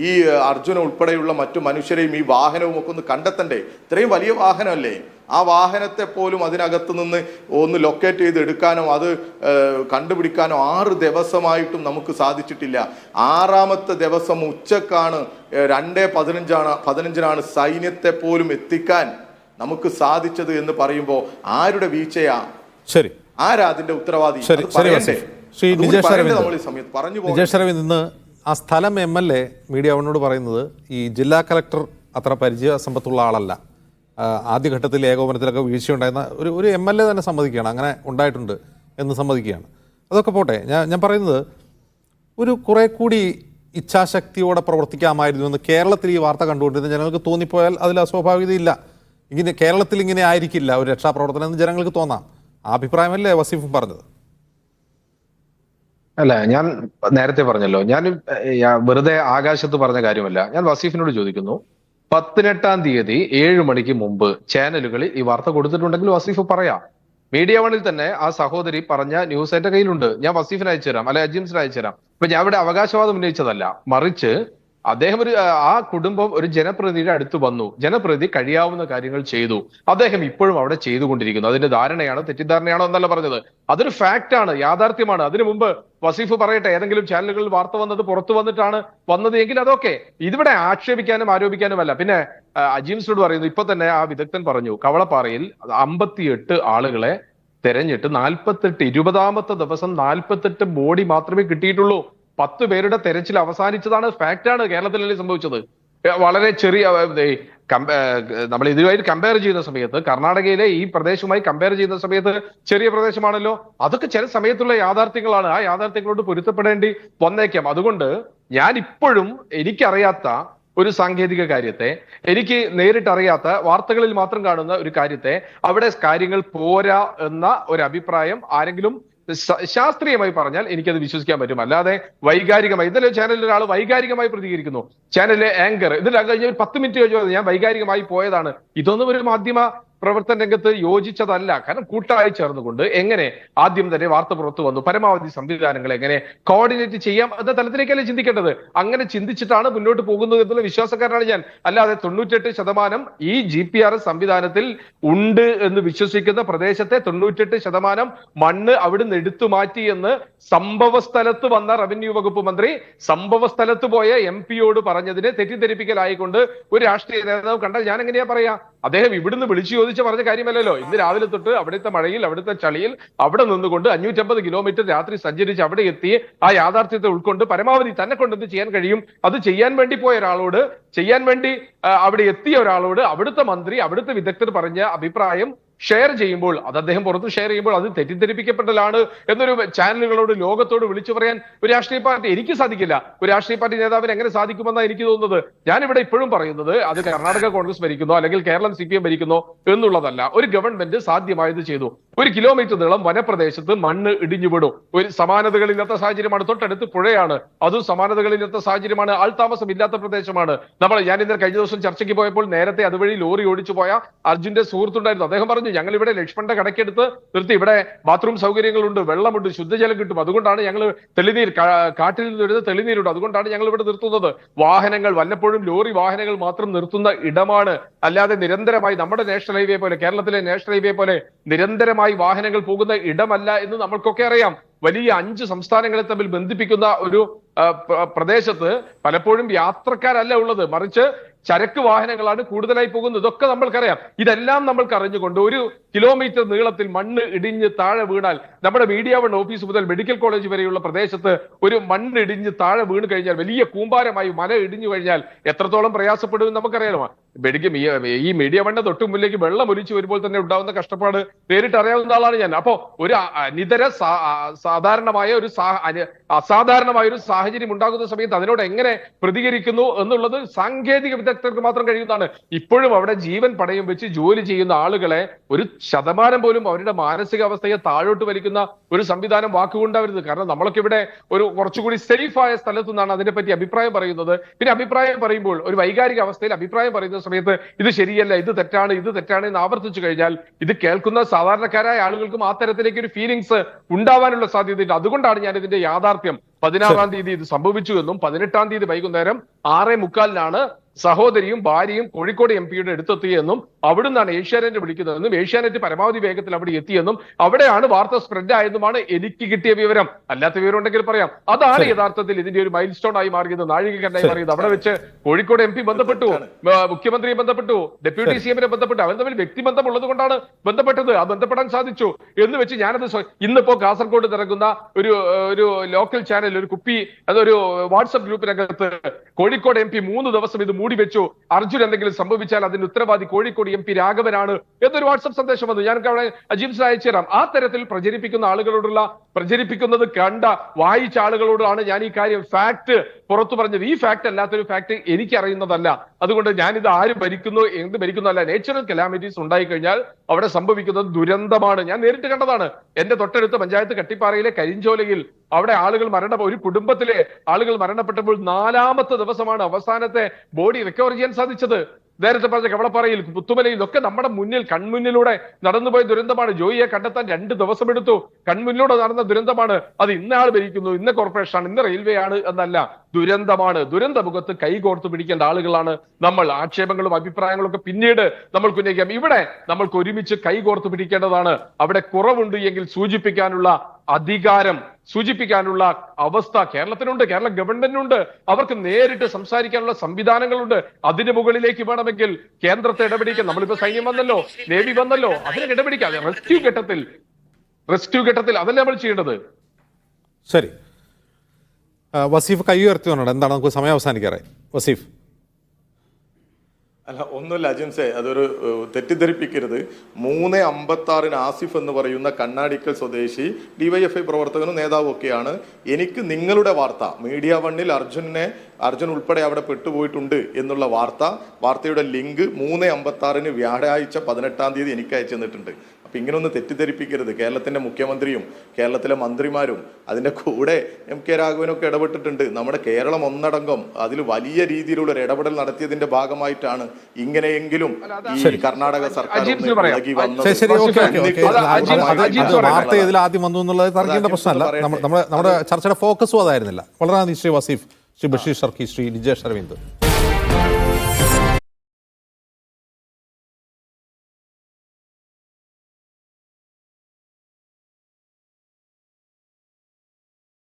ഈ അർജുന ഉൾപ്പെടെയുള്ള മറ്റു മനുഷ്യരെയും ഈ വാഹനവും ഒക്കെ ഒന്ന് കണ്ടെത്തണ്ടേ? ഇത്രയും വലിയ വാഹനമല്ലേ, ആ വാഹനത്തെ പോലും അതിനകത്ത് നിന്ന് ഒന്ന് ലൊക്കേറ്റ് ചെയ്ത് എടുക്കാനോ അത് കണ്ടുപിടിക്കാനോ 6 ദിവസമായിട്ടും നമുക്ക് സാധിച്ചിട്ടില്ല. 6ാമത്തെ ദിവസം ഉച്ചക്കാണ് 2:15 സൈന്യത്തെ പോലും എത്തിക്കാൻ നമുക്ക് സാധിച്ചത് എന്ന് പറയുമ്പോൾ ആരുടെ വീഴ്ചയാ? ശരി, ആരാ അതിന്റെ ഉത്തരവാദി? ശ്രീ നിജേഷ് അരവിന്ദ്, ഇന്ന് ആ സ്ഥലം MLA മീഡിയ അവനോട് പറയുന്നത് ഈ ജില്ലാ കളക്ടർ അത്ര പരിചയസമ്പത്തുള്ള ആളല്ല, ആദ്യഘട്ടത്തിൽ ഏകോപനത്തിലൊക്കെ വീഴ്ചയുണ്ടായിരുന്ന ഒരു MLA തന്നെ സമ്മതിക്കുകയാണ്, അങ്ങനെ ഉണ്ടായിട്ടുണ്ട് എന്ന് സമ്മതിക്കുകയാണ്. അതൊക്കെ പോട്ടെ, ഞാൻ പറയുന്നത് ഒരു കുറെ കൂടി ഇച്ഛാശക്തിയോടെ പ്രവർത്തിക്കാമായിരുന്നു എന്ന് കേരളത്തിൽ ഈ വാർത്ത കണ്ടുകൊണ്ടിരുന്ന ജനങ്ങൾക്ക് തോന്നിപ്പോയാൽ അതിൽ അസ്വാഭാവികതയില്ല. ഇങ്ങനെ കേരളത്തിൽ ഇങ്ങനെ ആയിരിക്കില്ല ഒരു രക്ഷാപ്രവർത്തനം എന്ന് ജനങ്ങൾക്ക് തോന്നാം. ആ അഭിപ്രായമല്ലേ വസീഫും പറഞ്ഞത്? അല്ല, ഞാൻ നേരത്തെ പറഞ്ഞല്ലോ, ഞാൻ വെറുതെ ആകാശത്ത് പറഞ്ഞ കാര്യമല്ല. ഞാൻ വസീഫിനോട് ചോദിക്കുന്നു, 18-ാം തീയതി 7 മണിക്ക് മുമ്പ് ചാനലുകളിൽ ഈ വാർത്ത കൊടുത്തിട്ടുണ്ടെങ്കിൽ വസീഫ് പറയാം. മീഡിയ വണിൽ തന്നെ ആ സഹോദരി പറഞ്ഞ ന്യൂസ് എന്റെ കയ്യിലുണ്ട്. ഞാൻ വസീഫിന് അയച്ചു തരാം, അല്ലെ അജിംസിന് അയച്ചു തരാം. അപ്പൊ ഞാൻ ഇവിടെ അവകാശവാദം ഉന്നയിച്ചതല്ല, മറിച്ച് അദ്ദേഹം ആ കുടുംബം ഒരു ജനപ്രതിനിധിയുടെ അടുത്ത് വന്നു, ജനപ്രതിനിധി കഴിയാവുന്ന കാര്യങ്ങൾ ചെയ്തു, അദ്ദേഹം ഇപ്പോഴും അവിടെ ചെയ്തുകൊണ്ടിരിക്കുന്നു. അതിന്റെ ധാരണയാണോ തെറ്റിദ്ധാരണയാണോ എന്നല്ല പറഞ്ഞത്, അതൊരു ഫാക്റ്റ് ആണ്, യാഥാർത്ഥ്യമാണ്. അതിനു മുമ്പ് വസീഫ് പറയട്ടെ, ഏതെങ്കിലും ചാനലുകളിൽ വാർത്ത വന്നത് പുറത്തു വന്നിട്ടാണ് വന്നത് എങ്കിൽ അതൊക്കെ ഇതിവിടെ ആക്ഷേപിക്കാനും ആരോപിക്കാനുമല്ല. പിന്നെ അജീംസിനോട് പറയുന്നു, ഇപ്പൊ തന്നെ ആ വിദഗ്ധൻ പറഞ്ഞു, കവളപ്പാറയിൽ 58 ആളുകളെ തെരഞ്ഞിട്ട് 48 20ാമത്തെ ദിവസം 48 ബോഡി മാത്രമേ കിട്ടിയിട്ടുള്ളൂ. 10 പേരുടെ തെരച്ചിൽ അവസാനിച്ചതാണ്. ഫാക്റ്റാണ്, കേരളത്തിലല്ലേ സംഭവിച്ചത്. വളരെ ചെറിയ നമ്മൾ ഇതുമായിട്ട് കമ്പയർ ചെയ്യുന്ന സമയത്ത് കർണാടകയിലെ ഈ പ്രദേശവുമായി കമ്പയർ ചെയ്യുന്ന സമയത്ത് ചെറിയ പ്രദേശമാണല്ലോ. അതൊക്കെ ചില സമയത്തുള്ള യാഥാർത്ഥ്യങ്ങളാണ്. ആ യാഥാർത്ഥ്യങ്ങളോട് പൊരുത്തപ്പെടേണ്ടി വന്നേക്കാം. അതുകൊണ്ട് ഞാൻ ഇപ്പോഴും എനിക്കറിയാത്ത ഒരു സാങ്കേതിക കാര്യത്തെ, എനിക്ക് നേരിട്ടറിയാത്ത വാർത്തകളിൽ മാത്രം കാണുന്ന ഒരു കാര്യത്തെ അവിടെ കാര്യങ്ങൾ പോരാ എന്ന ഒരു അഭിപ്രായം ആരെങ്കിലും ശാസ്ത്രീയമായി പറഞ്ഞാൽ എനിക്കത് വിശ്വസിക്കാൻ പറ്റും. അല്ലാതെ വൈകാരികമായി, ഇന്നലെ ചാനലിൽ ഒരാൾ വൈകാരികമായി പ്രതികരിക്കുന്നു, ചാനലിലെ ആങ്കർ ഇതിൽ കഴിഞ്ഞ 10 മിനിറ്റ് കഴിഞ്ഞു ഞാൻ വൈകാരികമായി പോയതാണ്. ഇതൊന്നും ഒരു മാധ്യമ പ്രവർത്തന രംഗത്ത് യോജിച്ചതല്ല. കാരണം കൂട്ടായി ചേർന്നുകൊണ്ട് എങ്ങനെ ആദ്യം തന്നെ വാർത്ത പുറത്തു വന്നു, പരമാവധി സംവിധാനങ്ങൾ എങ്ങനെ കോർഡിനേറ്റ് ചെയ്യാം എന്ന തലത്തിലേക്കല്ലേ ചിന്തിക്കേണ്ടത്. അങ്ങനെ ചിന്തിച്ചിട്ടാണ് മുന്നോട്ട് പോകുന്നത് എന്നുള്ള വിശ്വാസക്കാരനാണ് ഞാൻ. അല്ലാതെ 98% ഈ GPRS സംവിധാനത്തിൽ ഉണ്ട് എന്ന് വിശ്വസിക്കുന്ന പ്രദേശത്തെ 98% മണ്ണ് അവിടുന്ന് എടുത്തു മാറ്റി എന്ന് സംഭവ സ്ഥലത്ത് വന്ന റവന്യൂ വകുപ്പ് മന്ത്രി സംഭവ സ്ഥലത്ത് പോയ MP-യോട് പറഞ്ഞതിനെ തെറ്റിദ്ധരിപ്പിക്കലായിക്കൊണ്ട് ഒരു രാഷ്ട്രീയ നേതാവ് കണ്ടാൽ ഞാൻ എങ്ങനെയാ പറയാ? അദ്ദേഹം ഇവിടുന്ന് വിളിച്ചു ചോദിച്ച് പറഞ്ഞ കാര്യമല്ലല്ലോ. ഇന്ന് രാവിലെ തൊട്ട് അവിടുത്തെ മഴയിൽ, അവിടുത്തെ ചളിയിൽ അവിടെ നിന്നുകൊണ്ട് 550 കിലോമീറ്റർ രാത്രി സഞ്ചരിച്ച് അവിടെ എത്തി ആ യാഥാർത്ഥ്യത്തെ ഉൾക്കൊണ്ട് പരമാവധി തന്നെ കൊണ്ട് എന്ത് ചെയ്യാൻ കഴിയും അത് ചെയ്യാൻ വേണ്ടി പോയ ഒരാളോട്, ചെയ്യാൻ വേണ്ടി അവിടെ എത്തിയ ഒരാളോട് അവിടുത്തെ മന്ത്രി, അവിടുത്തെ വിദഗ്ധർ പറഞ്ഞ അഭിപ്രായം ഷെയർ ചെയ്യുമ്പോൾ, അത് അദ്ദേഹം പുറത്ത് ഷെയർ ചെയ്യുമ്പോൾ അത് തെറ്റിദ്ധരിപ്പിക്കപ്പെടലാണ് എന്നൊരു ചാനലുകളോട്, ലോകത്തോട് വിളിച്ചു പറയാൻ ഒരു രാഷ്ട്രീയ പാർട്ടി, എനിക്ക് സാധിക്കില്ല. ഒരു രാഷ്ട്രീയ പാർട്ടി നേതാവിന് എങ്ങനെ സാധിക്കുമെന്നാണ് എനിക്ക് തോന്നുന്നത്. ഞാനിവിടെ ഇപ്പോഴും പറയുന്നത് അത് കർണാടക കോൺഗ്രസ് ഭരിക്കുന്നോ അല്ലെങ്കിൽ കേരളം CPM ഭരിക്കുന്നോ എന്നുള്ളതല്ല. ഒരു ഗവൺമെന്റ് സാധ്യമായത് ചെയ്തു. 1 കിലോമീറ്റർ നീളം വനപ്രദേശത്ത് മണ്ണ് ഇടിഞ്ഞുവിടും. ഒരു സമാനതകളില്ലാത്ത സാഹചര്യമാണ്. തൊട്ടടുത്ത് പുഴയാണ്, അതും സമാനതകളില്ലാത്ത സാഹചര്യമാണ്. ആൾതാമസം ഇല്ലാത്ത പ്രദേശമാണ്. ഞാൻ ഇന്നലെ കഴിഞ്ഞ ദിവസം ചർച്ചയ്ക്ക് പോയപ്പോൾ നേരത്തെ അതുവഴി ലോറി ഓടിച്ചു പോയ അർജുന്റെ സുഹൃത്തുണ്ടായിരുന്നു. അദ്ദേഹം പറഞ്ഞു, ഞങ്ങൾ ഇവിടെ ലക്ഷ്മണന്റെ കടക്കെടുത്ത് നിർത്തി, ഇവിടെ ബാത്റൂം സൗകര്യങ്ങളുണ്ട്, വെള്ളമുണ്ട്, ശുദ്ധജലം കിട്ടും, അതുകൊണ്ടാണ് ഞങ്ങൾ തെളിനീർ, കാട്ടിൽ നിന്ന് വരുന്ന തെളിനീരുണ്ട്, അതുകൊണ്ടാണ് ഞങ്ങൾ ഇവിടെ നിർത്തുന്നത്. വാഹനങ്ങൾ വല്ലപ്പോഴും ലോറി വാഹനങ്ങൾ മാത്രം നിർത്തുന്ന ഇടമാണ്, അല്ലാതെ നിരന്തരമായി നമ്മുടെ നാഷണൽ ഹൈവേ പോലെ, കേരളത്തിലെ നാഷണൽ ഹൈവേ പോലെ നിരന്തരമായി വാഹനങ്ങൾ പോകുന്ന ഇടമല്ല എന്ന് നമ്മൾക്കൊക്കെ അറിയാം. വലിയ 5 സംസ്ഥാനങ്ങളെ തമ്മിൽ ബന്ധിപ്പിക്കുന്ന ഒരു പ്രദേശത്ത് പലപ്പോഴും യാത്രക്കാരല്ല ഉള്ളത്, മറിച്ച് ചരക്ക് വാഹനങ്ങളാണ് കൂടുതലായി പോകുന്നത്. ഇതൊക്കെ നമ്മൾക്കറിയാം. ഇതെല്ലാം നമ്മൾക്ക് അറിഞ്ഞുകൊണ്ട് 1 കിലോമീറ്റർ നീളത്തിൽ മണ്ണ് ഇടിഞ്ഞ് താഴെ വീണാൽ, നമ്മുടെ മീഡിയ വൺ ഓഫീസ് മുതൽ മെഡിക്കൽ കോളേജ് വരെയുള്ള പ്രദേശത്ത് ഒരു മണ്ണ് ഇടിഞ്ഞ് താഴെ വീണ് കഴിഞ്ഞാൽ, വലിയ കൂമ്പാരമായി മല ഇടിഞ്ഞു കഴിഞ്ഞാൽ എത്രത്തോളം പ്രയാസപ്പെടുമെന്ന് നമുക്കറിയാമോ. ഈ മീഡിയ വണ്ണ് തൊട്ടു മുന്നിലേക്ക് വെള്ളം ഒലിച്ചു വരുമ്പോൾ തന്നെ ഉണ്ടാവുന്ന കഷ്ടപ്പാട് നേരിട്ട് അറിയാവുന്ന ആളാണ് ഞാൻ. അപ്പോ ഒരു അനിതര അസാധാരണമായ ഒരു സാഹചര്യം ഉണ്ടാകുന്ന സമയത്ത് അതിനോട് എങ്ങനെ പ്രതികരിക്കുന്നു എന്നുള്ളത് സാങ്കേതിക വിദഗ്ധർക്ക് മാത്രം കഴിയുന്നതാണ്. ഇപ്പോഴും അവിടെ ജീവൻ പണയം വെച്ച് ജോലി ചെയ്യുന്ന ആളുകളെ 1% പോലും അവരുടെ മാനസികാവസ്ഥയെ താഴോട്ട് വലിക്കുന്ന ഒരു സംവിധാനം വാക്കുകൊണ്ടാവരുത്. കാരണം നമ്മളൊക്കെ ഇവിടെ ഒരു കുറച്ചുകൂടി സേഫ് ആയ സ്ഥലത്തു നിന്നാണ് അതിനെപ്പറ്റി അഭിപ്രായം പറയുന്നത്. പിന്നെ അഭിപ്രായം പറയുമ്പോൾ ഒരു വൈകാരിക അവസ്ഥയിൽ അഭിപ്രായം പറയുന്ന സമയത്ത് ഇത് ശരിയല്ല, ഇത് തെറ്റാണ് എന്ന് ആവർത്തിച്ചു കഴിഞ്ഞാൽ ഇത് കേൾക്കുന്ന സാധാരണക്കാരായ ആളുകൾക്കും ആ തരത്തിലേക്ക് ഒരു ഫീലിങ്സ് ഉണ്ടാവാനുള്ള സാധ്യതയുണ്ട്. അതുകൊണ്ടാണ് ഞാൻ ഇതിന്റെ യാഥാർത്ഥ്യം 16-ാം തീയതി ഇത് സംഭവിച്ചു എന്നും 18-ാം തീയതി വൈകുന്നേരം 6:45-നാണ് സഹോദരിയും ഭാര്യയും കോഴിക്കോട് MP-യുടെ അടുത്തെത്തിയെന്നും അവിടുന്നാണ് ഏഷ്യാനെറ്റ് വിളിക്കുന്നതെന്നും ഏഷ്യാനെറ്റ് പരമാവധി വേഗത്തിൽ അവിടെ എത്തിയെന്നും അവിടെയാണ് വാർത്ത സ്പ്രെഡ് ആയെന്നുമാണ് എനിക്ക് കിട്ടിയ വിവരം. അല്ലാത്ത വിവരം ഉണ്ടെങ്കിൽ പറയാം. അതാണ് യഥാർത്ഥത്തിൽ ഇതിന്റെ ഒരു മൈൽ സ്റ്റോൺ ആയി മാറിയത്, നാഴികക്കല്ലായി മാറിയത്. അവിടെ വെച്ച് കോഴിക്കോട് MP ബന്ധപ്പെട്ടു, മുഖ്യമന്ത്രിയെ ബന്ധപ്പെട്ടു, ഡെപ്യൂട്ടി CM-നെ ബന്ധപ്പെട്ടു. അവൻ തമ്മിൽ വ്യക്തിബന്ധം ഉള്ളത് കൊണ്ടാണ് ബന്ധപ്പെട്ടത്. ആ ബന്ധപ്പെടാൻ സാധിച്ചു എന്ന് വെച്ച് ഞാനത് ഇന്നിപ്പോ കാസർഗോഡ് നടക്കുന്ന ഒരു ലോക്കൽ ചാനൽ, ഒരു കുപ്പി, അതൊരു വാട്സ്ആപ്പ് ഗ്രൂപ്പിനകത്ത് കോഴിക്കോട് MP 3 ദിവസം ഇത് മൂടി വെച്ചു, അർജുൻ എന്തെങ്കിലും സംഭവിച്ചാൽ അതിന് ഉത്തരവാദി കോഴിക്കോട് MP രാഘവനാണ് എന്നൊരു വാട്സ്ആപ്പ് സന്ദേശം വന്നു. ഞാൻ അവിടെ അജീംസ് അയച്ചു തരാം. ആ തരത്തിൽ പ്രചരിപ്പിക്കുന്നത് കണ്ട വായിച്ച ആളുകളോടാണ് ഞാൻ ഈ കാര്യം ഫാക്ട് പുറത്തു പറഞ്ഞത്. ഈ ഫാക്ട് അല്ലാത്തൊരു ഫാക്ട് എനിക്കറിയുന്നതല്ല. അതുകൊണ്ട് ഞാനിത് ആര് ഭരിക്കുന്നു എന്ത് ഭരിക്കുന്നു അല്ല. നേച്ചുറൽ കലാമിറ്റീസ് ഉണ്ടായിക്കഴിഞ്ഞാൽ അവിടെ സംഭവിക്കുന്നത് ദുരന്തമാണ്. ഞാൻ നേരിട്ട് കണ്ടതാണ്. എന്റെ തൊട്ടടുത്ത പഞ്ചായത്ത് കട്ടിപ്പാറയിലെ കരിഞ്ചോലയിൽ അവിടെ ആളുകൾ ഒരു കുടുംബത്തിലെ ആളുകൾ മരണപ്പെട്ടപ്പോൾ 4ാമത്തെ ദിവസമാണ് അവസാനത്തെ ബോഡി റിക്കവർ ചെയ്യാൻ സാധിച്ചത്. നേരത്തെ പറഞ്ഞ കവളപ്പാറയിൽ, പുത്തുമലയിൽ ഒക്കെ നമ്മുടെ കൺമുന്നിലൂടെ നടന്നുപോയ ദുരന്തമാണ്. ജോയിയെ കണ്ടെത്താൻ 2 ദിവസം എടുത്തു. കൺമുന്നിലൂടെ നടന്ന ദുരന്തമാണ്. അത് ഇന്നയാൾ ഭരിക്കുന്നു, ഇന്ന കോർപ്പറേഷനാണ്, ഇന്ന റെയിൽവേ ആണ് എന്നല്ല, ദുരന്തമാണ്. ദുരന്തമുഖത്ത് കൈകോർത്ത് പിടിക്കേണ്ട ആളുകളാണ് നമ്മൾ. ആക്ഷേപങ്ങളും അഭിപ്രായങ്ങളും ഒക്കെ പിന്നീട് നമ്മൾക്ക് ഉന്നയിക്കാം. ഇവിടെ നമ്മൾക്ക് ഒരുമിച്ച് കൈകോർത്ത് പിടിക്കേണ്ടതാണ്. അവിടെ കുറവുണ്ട് എങ്കിൽ സൂചിപ്പിക്കാനുള്ള അധികാരം, സൂചിപ്പിക്കാനുള്ള അവസ്ഥ കേരളത്തിനുണ്ട്, കേരള ഗവൺമെന്റിനുണ്ട്. അവർക്ക് നേരിട്ട് സംസാരിക്കാനുള്ള സംവിധാനങ്ങളുണ്ട്. അതിന് മുകളിലേക്ക് വേണമെങ്കിൽ കേന്ദ്രത്തെ ഇടപെടിക്കാൻ. നമ്മളിപ്പോ സൈന്യം വന്നല്ലോ, നേവി വന്നല്ലോ, അതിനെ ഇടപെടിക്കാതെ റെസ്ക്യൂ ഘട്ടത്തിൽ അതല്ലേ നമ്മൾ ചെയ്യേണ്ടത്. ശരി, വസീഫ് കൈ ഉയർത്തിയോണ്ട് എന്താണ്, നമുക്ക് സമയം അവസാനിക്കാറായി. വസീഫ്. അല്ല, ഒന്നുമില്ല അജിൻസെ, അതൊരു തെറ്റിദ്ധരിപ്പിക്കരുത്. 3:56 ആസിഫ് എന്ന് പറയുന്ന കണ്ണാടിക്കൽ സ്വദേശി DYFI പ്രവർത്തകനും നേതാവും ഒക്കെയാണ്. എനിക്ക് നിങ്ങളുടെ വാർത്ത മീഡിയ വണ്ണിൽ അർജുൻ ഉൾപ്പെടെ അവിടെ പെട്ടുപോയിട്ടുണ്ട് എന്നുള്ള വാർത്തയുടെ ലിങ്ക് 3:56 വ്യാഴാഴ്ച 18-ാം തീയതി എനിക്ക് അയച്ചു തന്നിട്ടുണ്ട്. അപ്പം ഇങ്ങനൊന്ന് തെറ്റിദ്ധരിപ്പിക്കരുത്. കേരളത്തിൻ്റെ മുഖ്യമന്ത്രിയും കേരളത്തിലെ മന്ത്രിമാരും അതിൻ്റെ കൂടെ MK രാഘവനൊക്കെ ഇടപെട്ടിട്ടുണ്ട്. നമ്മുടെ കേരളം ഒന്നടങ്കം അതിൽ വലിയ രീതിയിലുള്ള ഒരു ഇടപെടൽ നടത്തിയതിന്റെ ഭാഗമായിട്ടാണ് ഇങ്ങനെയെങ്കിലും ഈ കർണാടക സർക്കാർ വാർത്ത ഇതിൽ ആദ്യം വന്നു എന്നുള്ളത് തർക്കേണ്ട പ്രശ്നമല്ല. നമ്മുടെ ചർച്ചയുടെ ഫോക്കസും അതായിരുന്നില്ല. വളരെ നന്ദി ശ്രീ വസീഫ്, ശ്രീ ബഷീർ ഷർക്കി, ശ്രീ ലിജേഷ് അരവിന്ദ്.